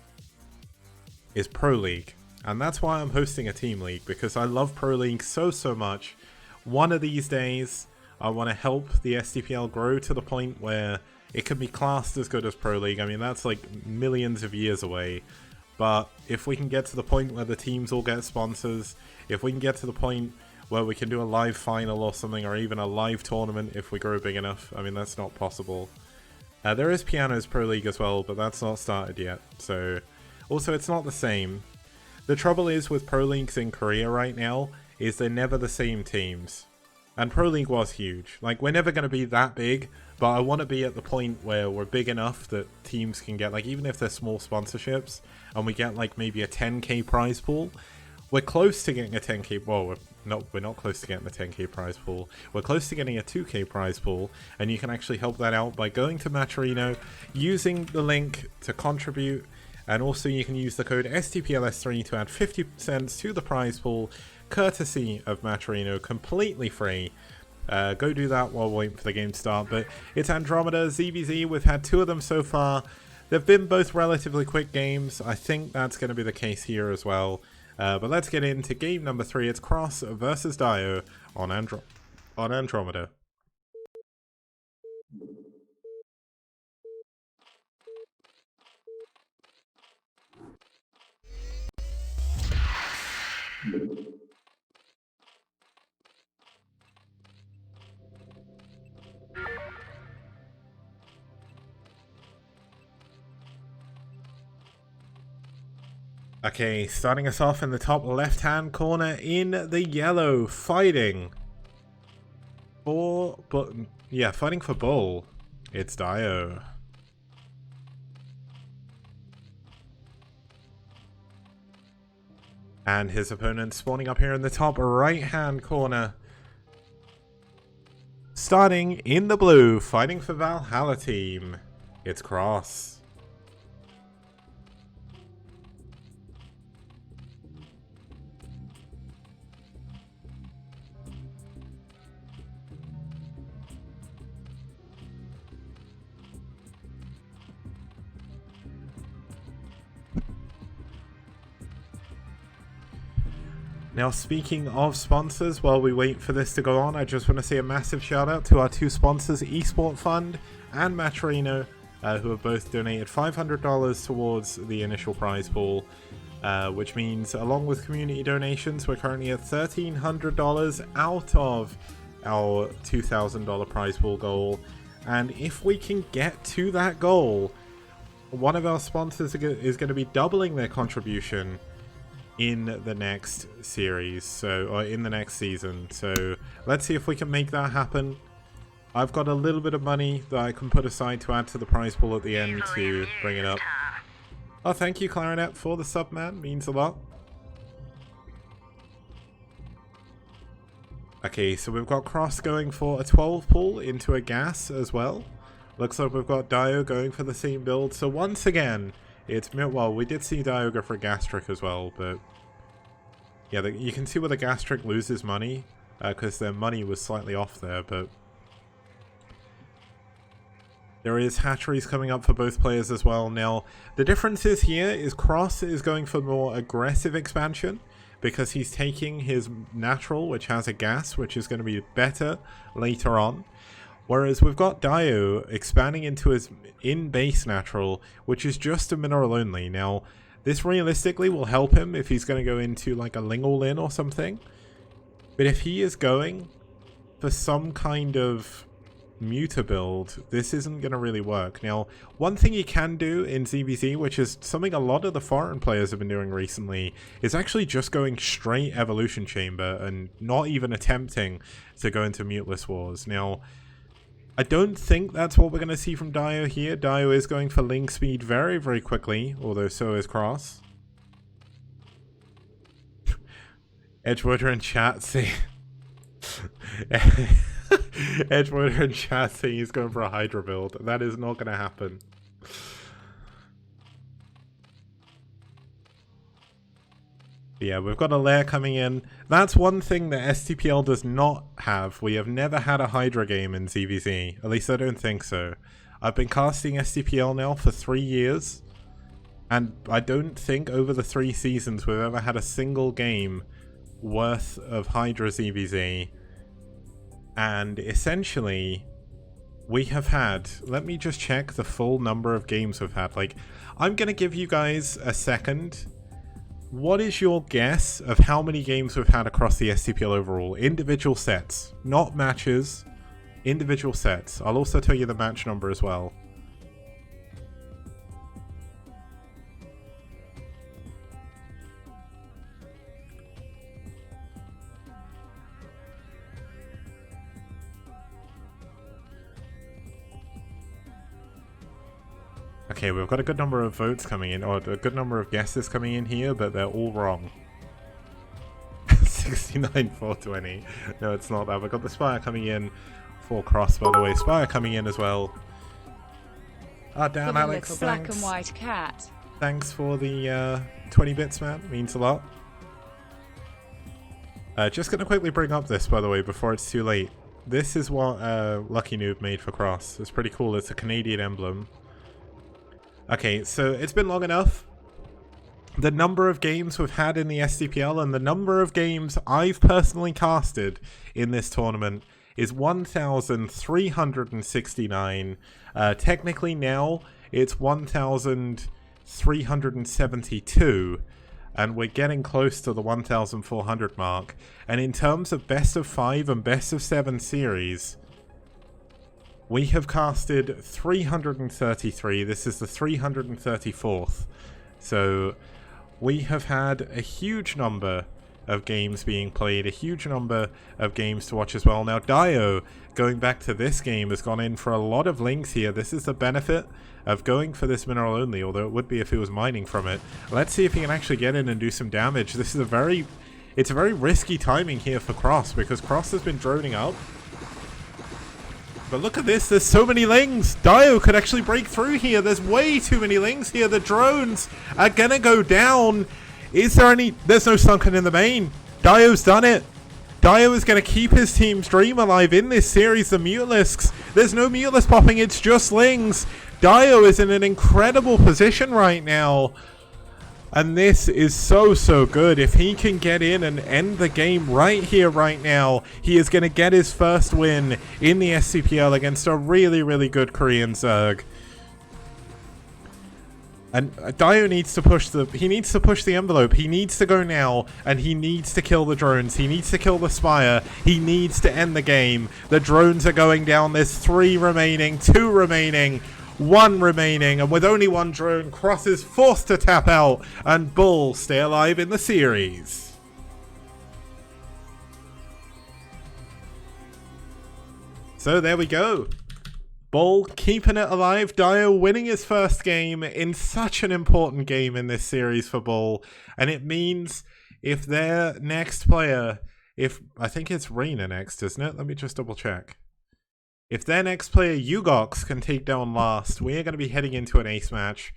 is Pro League. And that's why I'm hosting a Team League, because I love Pro League so much. One of these days, I want to help the STPL grow to the point where it can be classed as good as Pro League. I mean, that's like millions of years away. But if we can get to the point where the teams all get sponsors, if we can get to the point where we can do a live final or something, or even a live tournament if we grow big enough. I mean, that's not possible. There is Piano's Pro League as well, but that's not started yet. So, also, it's not the same. The trouble is with Pro Leagues in Korea right now, is they're never the same teams. And Pro League was huge. Like, we're never going to be that big, but I want to be at the point where we're big enough that teams can get, like, even if they're small sponsorships, and we get, like, maybe a 10k prize pool. We're close to getting a 10k, well, we're not close to getting a 10k prize pool. We're close to getting a 2k prize pool, and you can actually help that out by going to Matcherino, using the link to contribute, and also you can use the code STPLS3 to add 50 cents to the prize pool, courtesy of Matcherino, completely free. Go do that while waiting for the game to start. But it's Andromeda, ZVZ, we've had 2 of them so far. They've been both relatively quick games. I think that's going to be the case here as well. But let's get into game number 3. It's Cross versus Dio on Andromeda. Okay, starting us off in the top left-hand corner in the yellow, fighting for BuLL. It's Dio. And his opponent spawning up here in the top right-hand corner. Starting in the blue, fighting for Valhalla team. It's Cross. Now, speaking of sponsors, while we wait for this to go on, I just want to say a massive shout out to our 2 sponsors, Esport Fund and Matcherino, who have both donated $500 towards the initial prize pool, which means, along with community donations, we're currently at $1,300 out of our $2,000 prize pool goal. And if we can get to that goal, one of our sponsors is going to be doubling their contribution in the next series, or in the next season. So let's see if we can make that happen. I've got a little bit of money that I can put aside to add to the prize pool at the end to bring it up. Oh, thank you, Clarinet, for the sub, man. Means a lot. Okay, so we've got Cross going for a 12 pull into a gas as well. Looks like we've got Dio going for the same build. So once again, it's... Well, we did see Dio go for a gas trick as well, but... Yeah, you can see where the gas trick loses money, because their money was slightly off there, but... There is hatcheries coming up for both players as well. Now, the difference is here is Cross is going for more aggressive expansion, because he's taking his natural, which has a gas, which is going to be better later on. Whereas we've got Dio expanding into his in-base natural, which is just a mineral only. Now, this realistically will help him if he's going to go into like a Ling all-in or something. But if he is going for some kind of muta build, this isn't going to really work. Now, one thing you can do in ZVZ, which is something a lot of the foreign players have been doing recently, is actually just going straight evolution chamber and not even attempting to go into muteless wars. Now, I don't think that's what we're going to see from Dio here. Dio is going for Ling speed very, very quickly, although so is Cross. Edgewater in chat say... Edgewater in chat saying he's going for a Hydra build. That is not going to happen. Yeah, we've got a lair coming in. That's one thing that STPL does not have. We have never had a Hydra game in ZVZ. At least I don't think so. I've been casting STPL now for 3 years. And I don't think over the 3 seasons we've ever had a single game worth of Hydra ZVZ. And essentially, we have had... Let me just check the full number of games we've had. Like, I'm going to give you guys a second. What is your guess of how many games we've had across the STPL overall? Individual sets, not matches. Individual sets. I'll also tell you the match number as well. Okay, we've got a good number of votes coming in, or a good number of guesses coming in here, but they're all wrong. 69 420. No, it's not that. We've got the Spire coming in for Cross, by the way. Spire coming in as well. Ah, damn, Alex, thanks. Black and white cat. Thanks for the 20 bits, man. Means a lot. Just gonna quickly bring up this, by the way, before it's too late. This is what Lucky Noob made for Cross. It's pretty cool. It's a Canadian emblem. Okay, so it's been long enough. The number of games we've had in the STPL and the number of games I've personally casted in this tournament is 1,369. Technically now, it's 1,372. And we're getting close to the 1,400 mark. And in terms of best of 5 and best of 7 series... We have casted 333. This is the 334th. So we have had a huge number of games being played, a huge number of games to watch as well. Now Dio, going back to this game, has gone in for a lot of links here. This is the benefit of going for this mineral only, although it would be if he was mining from it. Let's see if he can actually get in and do some damage. This is it's a very risky timing here for Cross, because Cross has been droning up. But look at this, there's so many lings. Dio could actually break through here. There's way too many lings here. The drones are gonna go down. Is there any... There's no sunken in the main. Dio's done it. Dio is gonna keep his team's dream alive in this series, the Mutalisks. There's no Mutalisk popping, it's just lings. Dio is in an incredible position right now. And this is so good. If he can get in and end the game right here, right now, he is going to get his first win in the STPL against a really good Korean Zerg. And Dio needs to push the envelope. He needs to go now, and he needs to kill the drones. He needs to kill the Spire. He needs to end the game. The drones are going down. There's 3 remaining, 2 remaining, 1 remaining, and with only 1 drone, Cross is forced to tap out, and BuLL stay alive in the series. So there we go. BuLL keeping it alive, Dio winning his first game in such an important game in this series for BuLL. And it means if their next player, I think it's Reina next, isn't it? Let me just double check. If their next player, Ugox, can take down Last, we are going to be heading into an ace match.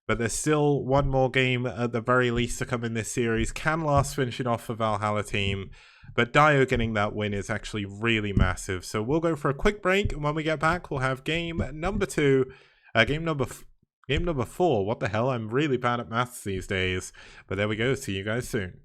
But there's still 1 more game at the very least to come in this series. Can Last finish it off for Valhalla team? But Dio getting that win is actually really massive. So we'll go for a quick break, and when we get back, we'll have game number 2, game number 4. What the hell? I'm really bad at maths these days. But there we go. See you guys soon.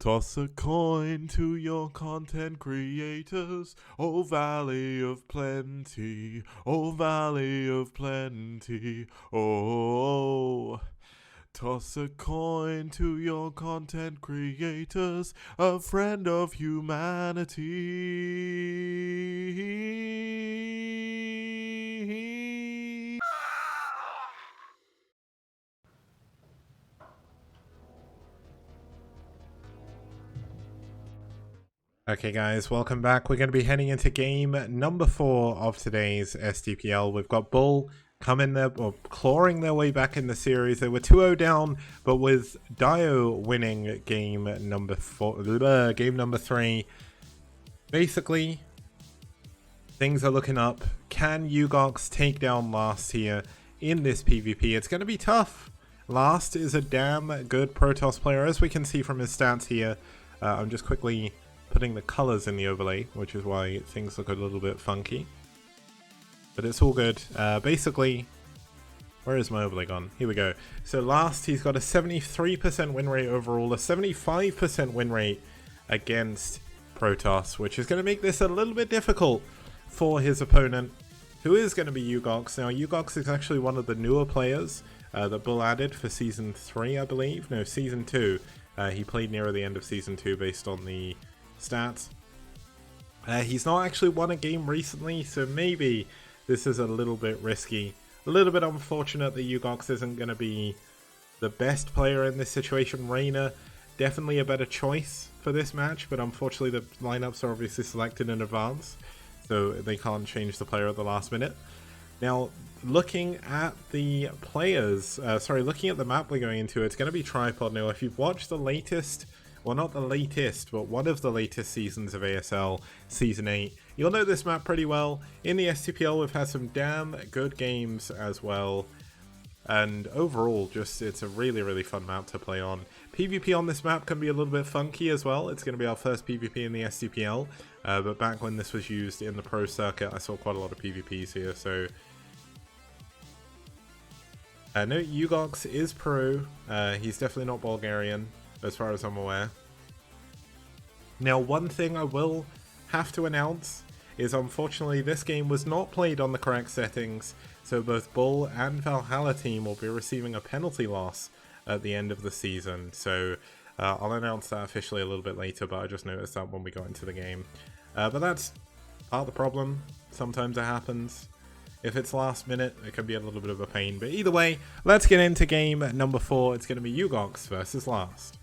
Toss a coin to your content creators, oh Valley of Plenty, oh Valley of Plenty, oh. Toss a coin to your content creators, a friend of humanity. Okay guys, welcome back. We're going to be heading into game number 4 of today's STPL. We've got BuLL coming there, or clawing their way back in the series. They were 2-0 down, but with Dio winning game number 3, basically, things are looking up. Can Ugox take down Last here in this PvP? It's going to be tough. Last is a damn good Protoss player, as we can see from his stats here. I'm just quickly putting the colors in the overlay, which is why things look a little bit funky. But it's all good. Basically, where is my overlay gone? Here we go. So Last, he's got a 73% win rate overall, a 75% win rate against Protoss, which is going to make this a little bit difficult for his opponent, who is going to be Ugox. Now, Ugox is actually one of the newer players that BuLL added for Season 3, I believe. No, Season 2. He played near the end of Season 2 based on the stats. He's not actually won a game recently, so maybe this is a little bit risky. A little bit unfortunate that Ugox isn't going to be the best player in this situation. Reina, definitely a better choice for this match, but unfortunately the lineups are obviously selected in advance, so they can't change the player at the last minute. Now, looking at the players, looking at the map we're going into, it's going to be Tripod. Now, if you've watched the latest, well, not the latest, but one of the latest seasons of ASL, Season 8, you'll know this map pretty well. In the STPL, we've had some damn good games as well. And overall, just it's a really, really fun map to play on. PvP on this map can be a little bit funky as well. It's going to be our first PvP in the STPL. But back when this was used in the pro circuit, I saw quite a lot of PvPs here, so... no, Ugox is pro. He's definitely not Bulgarian, as far as I'm aware. Now, one thing I will have to announce is unfortunately this game was not played on the correct settings, so both BuLL and Valhalla team will be receiving a penalty loss at the end of the season. So I'll announce that officially a little bit later, but I just noticed that when we got into the game. But that's part of the problem. Sometimes it happens. If it's last minute, it can be a little bit of a pain. But either way, let's get into game number 4. It's going to be Ugox versus Last.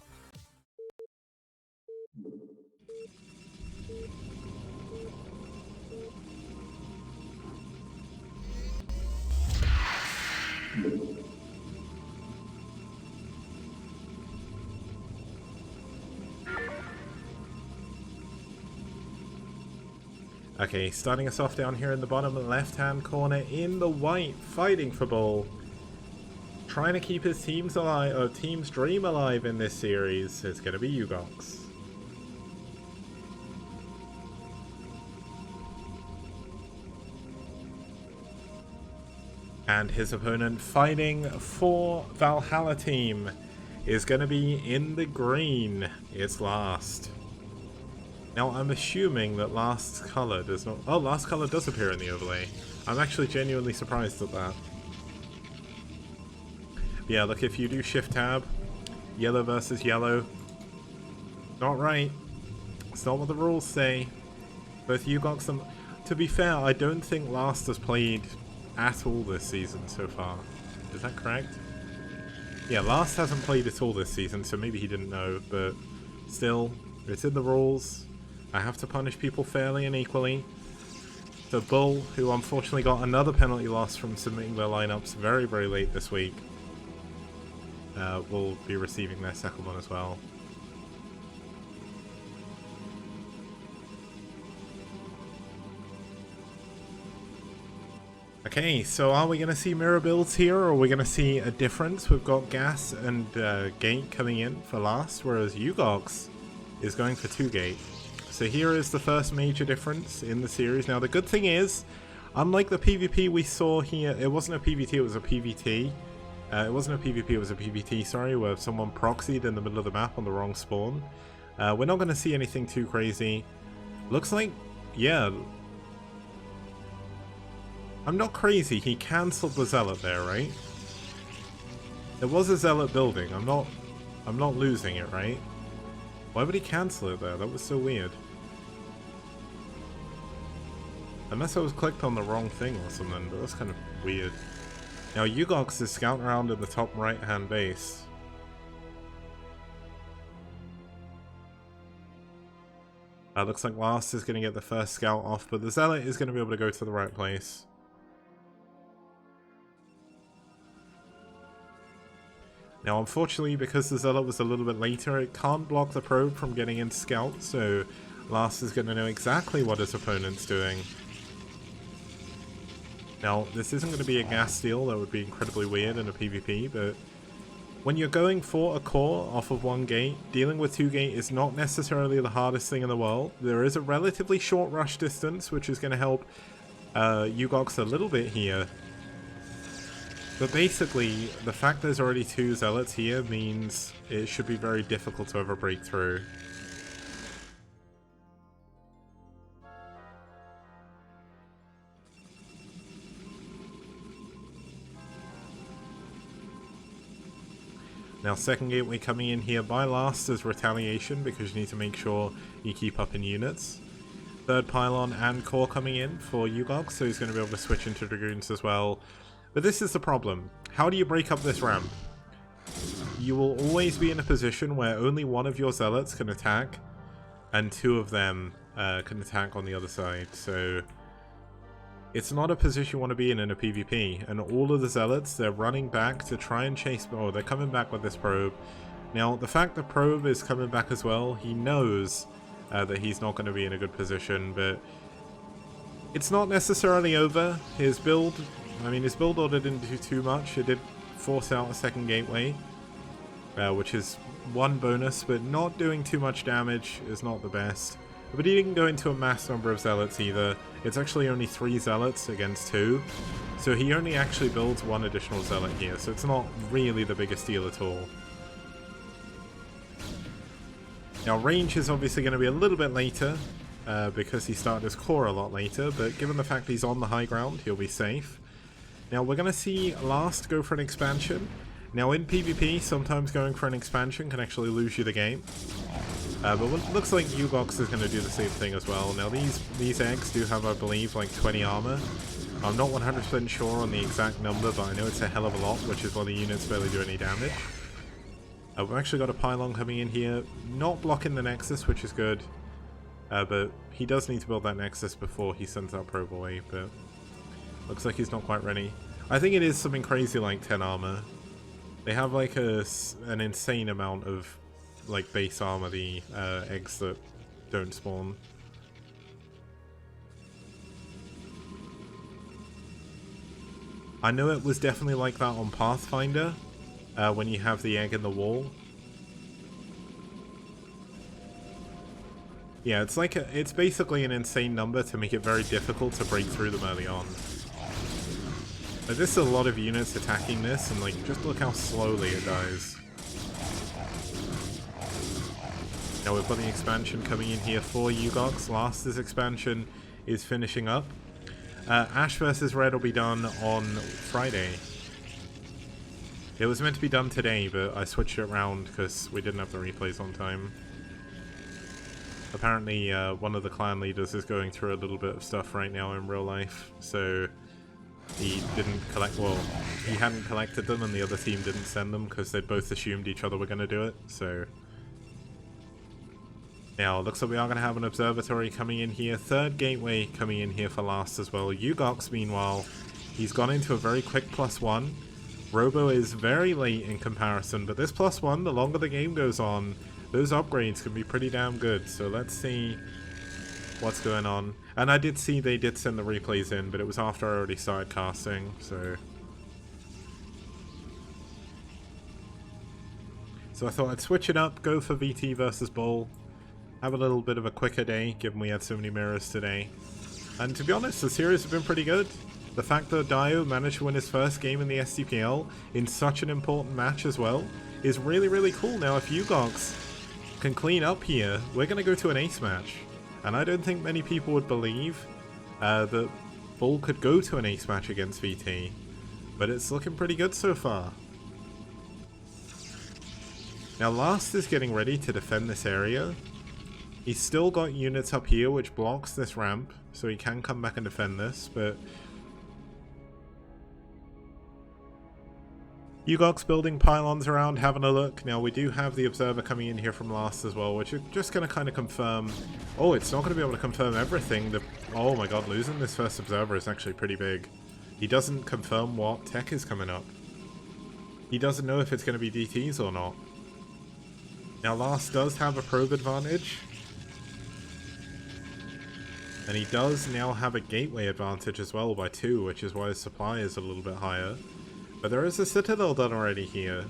Okay, starting us off down here in the bottom left-hand corner in the white, fighting for BuLL. Trying to keep his team's dream alive in this series is going to be Ugox. And his opponent fighting for Valhalla team is going to be in the green. It's Last. Now, I'm assuming that Last's color does not... Oh, Last's color does appear in the overlay. I'm actually genuinely surprised at that. Yeah, look, if you do Shift-Tab, yellow versus yellow. Not right. It's not what the rules say. Both Ugox and... To be fair, I don't think Last has played at all this season so far. Is that correct? Yeah, Last hasn't played at all this season, so maybe he didn't know, but still, it's in the rules. I have to punish people fairly and equally. So BuLL, who unfortunately got another penalty loss from submitting their lineups very, very late this week, will be receiving their second one as well. Okay, so are we going to see mirror builds here, or are we going to see a difference? We've got Gas and Gate coming in for Last, whereas Ugox is going for 2 Gate. So here is the first major difference in the series. Now the good thing is, unlike the PvP we saw here, it wasn't a PvT, it was a PvT. It wasn't a PvP, it was a PvT, sorry, where someone proxied in the middle of the map on the wrong spawn. We're not going to see anything too crazy. Looks like, yeah. I'm not crazy, he cancelled the Zealot there, right? There was a Zealot building, I'm not losing it, right? Why would he cancel it there? That was so weird. Unless I was clicked on the wrong thing or something, but that's kind of weird. Now Ugox is scouting around in the top right hand base. Looks like Last is going to get the first scout off, but the Zealot is going to be able to go to the right place. Now unfortunately, because the Zealot was a little bit later, it can't block the probe from getting into scout, so Last is going to know exactly what his opponent's doing. Now, this isn't going to be a gas steal, that would be incredibly weird in a PvP, but when you're going for a core off of 1 gate, dealing with 2 gate is not necessarily the hardest thing in the world. There is a relatively short rush distance, which is going to help Ugox a little bit here. But basically, the fact there's already 2 Zealots here means it should be very difficult to ever break through. Now second gateway coming in here by Last as retaliation, because you need to make sure you keep up in units. Third pylon and core coming in for Ugox, so he's going to be able to switch into Dragoons as well. But this is the problem. How do you break up this ramp? You will always be in a position where only one of your Zealots can attack, and 2 of them can attack on the other side, so it's not a position you want to be in a PvP, and all of the Zealots, they're running back to try and chase... Oh, they're coming back with this probe. Now, the fact that probe is coming back as well, he knows that he's not going to be in a good position, but it's not necessarily over. His build... I mean, his build order didn't do too much. It did force out a second gateway, which is 1 bonus, but not doing too much damage is not the best. But he didn't go into a mass number of Zealots either. It's actually only 3 Zealots against 2. So he only actually builds 1 additional Zealot here, so it's not really the biggest deal at all. Now range is obviously going to be a little bit later. because he started his core a lot later, but given the fact he's on the high ground, he'll be safe. Now we're going to see Last go for an expansion. Now in PvP, sometimes going for an expansion can actually lose you the game. But it looks like Ugox is going to do the same thing as well. Now these eggs do have, I believe, like 20 armor. I'm not 100% sure on the exact number, but I know it's a hell of a lot, which is why the units barely do any damage. We've actually got a pylon coming in here, not blocking the Nexus, which is good. But he does need to build that Nexus before he sends out Probe away, but looks like he's not quite ready. I think it is something crazy like 10 armor. They have like an insane amount of like base armor, the eggs that don't spawn. I know it was definitely like that on Pathfinder, when you have the egg in the wall. Yeah, it's basically an insane number to make it very difficult to break through them early on. Like, this is a lot of units attacking this, and like, just look how slowly it dies. Now we've got the expansion coming in here for Ugox. Last's expansion is finishing up. Ash vs Red will be done on Friday. It was meant to be done today, but I switched it around because we didn't have the replays on time. Apparently, one of the clan leaders is going through a little bit of stuff right now in real life, so he didn't collect, well, he hadn't collected them and the other team didn't send them because they'd both assumed each other were going to do it, so... Now, looks like we are going to have an observatory coming in here. Third gateway coming in here for Last as well. Ugox, meanwhile, he's gone into a very quick +1. Robo is very late in comparison, but this +1, the longer the game goes on, those upgrades can be pretty damn good. So let's see what's going on. And I did see they did send the replays in, but it was after I already started casting, so... So I thought I'd switch it up, go for VT versus BuLL. Have a little bit of a quicker day, given we had so many mirrors today. And to be honest, the series have been pretty good. The fact that Dio managed to win his first game in the STPL in such an important match as well is really, really cool. Now, if Ugox can clean up here, we're going to go to an ace match. And I don't think many people would believe that BuLL could go to an ace match against VT. But it's looking pretty good so far. Now, Last is getting ready to defend this area. He's still got units up here which blocks this ramp, so he can come back and defend this, but... Ugox building pylons around, having a look. Now we do have the Observer coming in here from Last as well, which is just going to kind of confirm... Oh, it's not going to be able to confirm everything. Oh my god, losing this first Observer is actually pretty big. He doesn't confirm what tech is coming up. He doesn't know if it's going to be DTs or not. Now Last does have a probe advantage. And he does now have a gateway advantage as well by 2, which is why his supply is a little bit higher. But there is a Citadel done already here.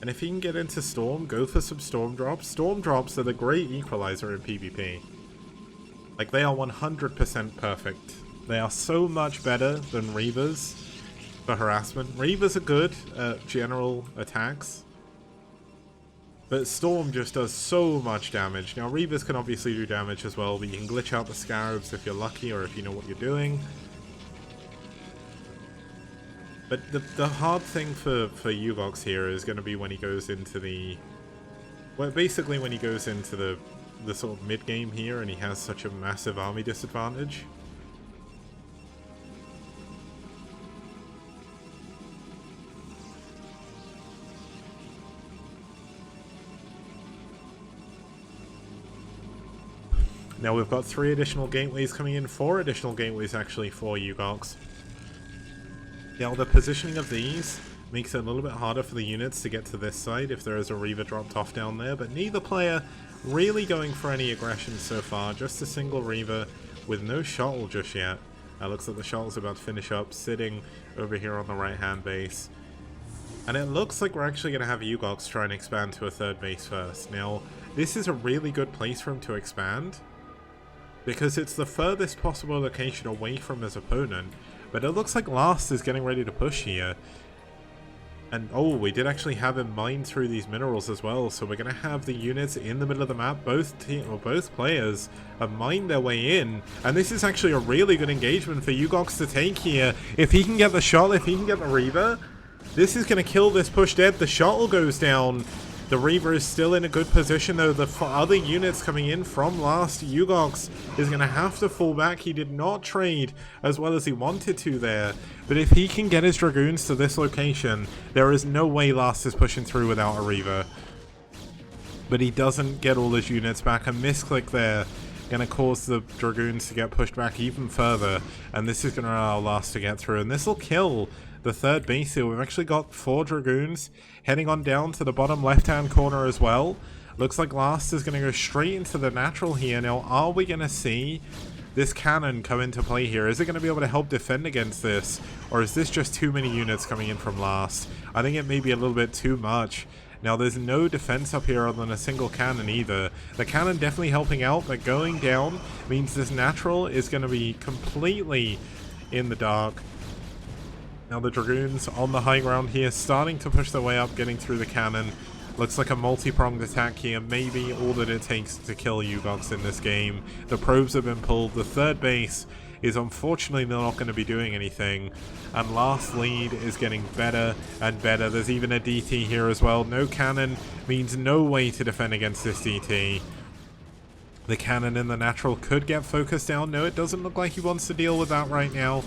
And if he can get into Storm, go for some Storm Drops. Storm Drops are the great equalizer in PvP. Like, they are 100% perfect. They are so much better than Reavers for harassment. Reavers are good at general attacks. But Storm just does so much damage. Now, Reavers can obviously do damage as well, but you can glitch out the Scarabs if you're lucky or if you know what you're doing. But the hard thing for Ugox here is going to be when he goes into the... Well, basically when he goes into the sort of mid-game here and he has such a massive army disadvantage. Now we've got 3 additional gateways coming in, 4 additional gateways actually for Ugox. Now the positioning of these makes it a little bit harder for the units to get to this side if there is a Reaver dropped off down there, but neither player really going for any aggression so far, just a single Reaver with no shuttle just yet. Looks like the shuttle's about to finish up, sitting over here on the right hand base. And it looks like we're actually going to have Ugox try and expand to a 3rd base first. Now, this is a really good place for him to expand, because it's the furthest possible location away from his opponent, but it looks like Last is getting ready to push here. And oh, we did actually have him mine through these minerals as well, so we're going to have the units in the middle of the map. Both players have mined their way in, and this is actually a really good engagement for Ugox to take here. If he can get the shot, if he can get the Reaver, this is going to kill this push dead. The shuttle goes down. The Reaver is still in a good position, though. The other units coming in from last, Ugox is going to have to fall back. He did not trade as well as he wanted to there. But if he can get his Dragoons to this location, there is no way Last is pushing through without a Reaver. But he doesn't get all his units back. A misclick there going to cause the Dragoons to get pushed back even further. And this is going to allow Last to get through. And this will kill the third base here. We've actually got 4 Dragoons heading on down to the bottom left-hand corner as well. Looks like Last is going to go straight into the natural here. Now, are we going to see this cannon come into play here? Is it going to be able to help defend against this? Or is this just too many units coming in from Last? I think it may be a little bit too much. Now, there's no defense up here other than a single cannon either. The cannon definitely helping out, but going down means this natural is going to be completely in the dark. Now the Dragoons on the high ground here, starting to push their way up, getting through the cannon. Looks like a multi-pronged attack here, maybe all that it takes to kill Ugox in this game. The probes have been pulled. The third base is unfortunately not going to be doing anything. And Last lead is getting better and better. There's even a DT here as well. No cannon means no way to defend against this DT. The cannon in the natural could get focused down. No, it doesn't look like he wants to deal with that right now.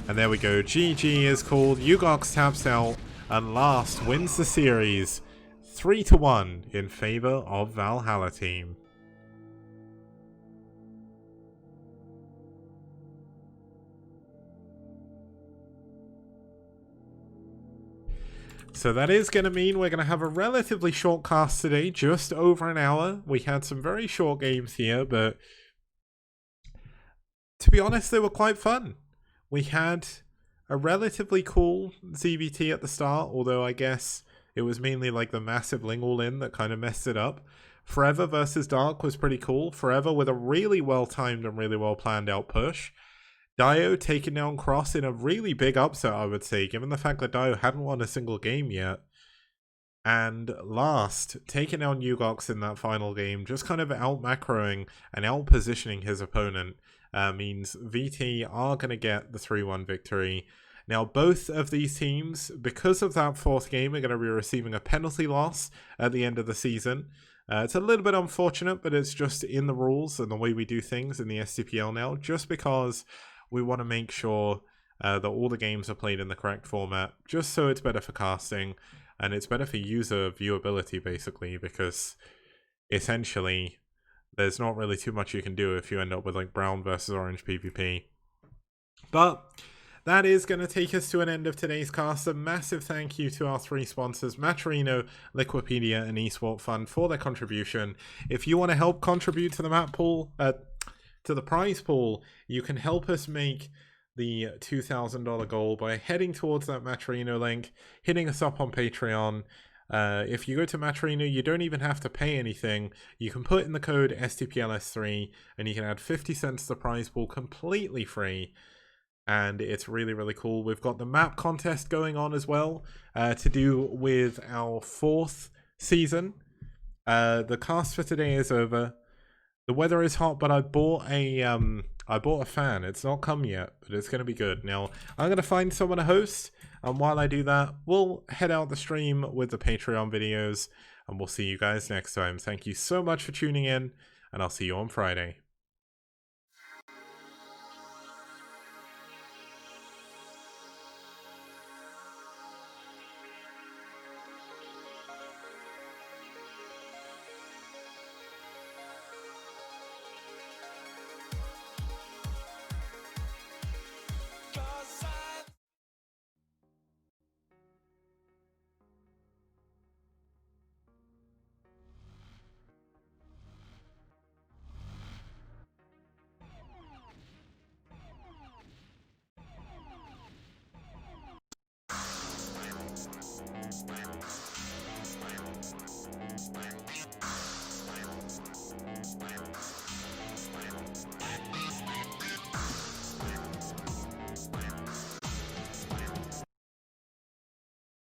And there we go, GG is called, Ugox taps out, and Last wins the series 3-1 in favor of Valhalla team. So that is going to mean we're going to have a relatively short cast today, just over an hour. We had some very short games here, but to be honest, they were quite fun. We had a relatively cool ZVT at the start, although I guess it was mainly like the massive Lingual in that kind of messed it up. Forever versus Dark was pretty cool. Forever with a really well-timed and really well-planned out push. Dio taking down Cross in a really big upset, I would say, given the fact that Dio hadn't won a single game yet. And Last, taking down Ugox in that final game, just kind of out-macroing and out-positioning his opponent. Means VT are going to get the 3-1 victory. Now, both of these teams, because of that 4th game, are going to be receiving a penalty loss at the end of the season. It's a little bit unfortunate, but it's just in the rules and the way we do things in the STPL now, just because we want to make sure that all the games are played in the correct format, just so it's better for casting, and it's better for user viewability, basically, because essentially there's not really too much you can do if you end up with like brown versus orange PvP. But that is going to take us to an end of today's cast. A massive thank you to our 3 sponsors, Matcherino, Liquipedia, and Esport Fund for their contribution. If you want to help contribute to the map pool, to the prize pool, you can help us make the $2,000 goal by heading towards that Matcherino link, hitting us up on Patreon. If you go to Matcherino, you don't even have to pay anything. You can put in the code STPLS3 and you can add 50 cents to the prize pool completely free. And it's really, really cool. We've got the map contest going on as well to do with our 4th season. The cast for today is over. The weather is hot, but I bought a fan. It's not come yet, but it's going to be good. Now, I'm going to find someone to host. And while I do that, we'll head out the stream with the Patreon videos, and we'll see you guys next time. Thank you so much for tuning in, and I'll see you on Friday.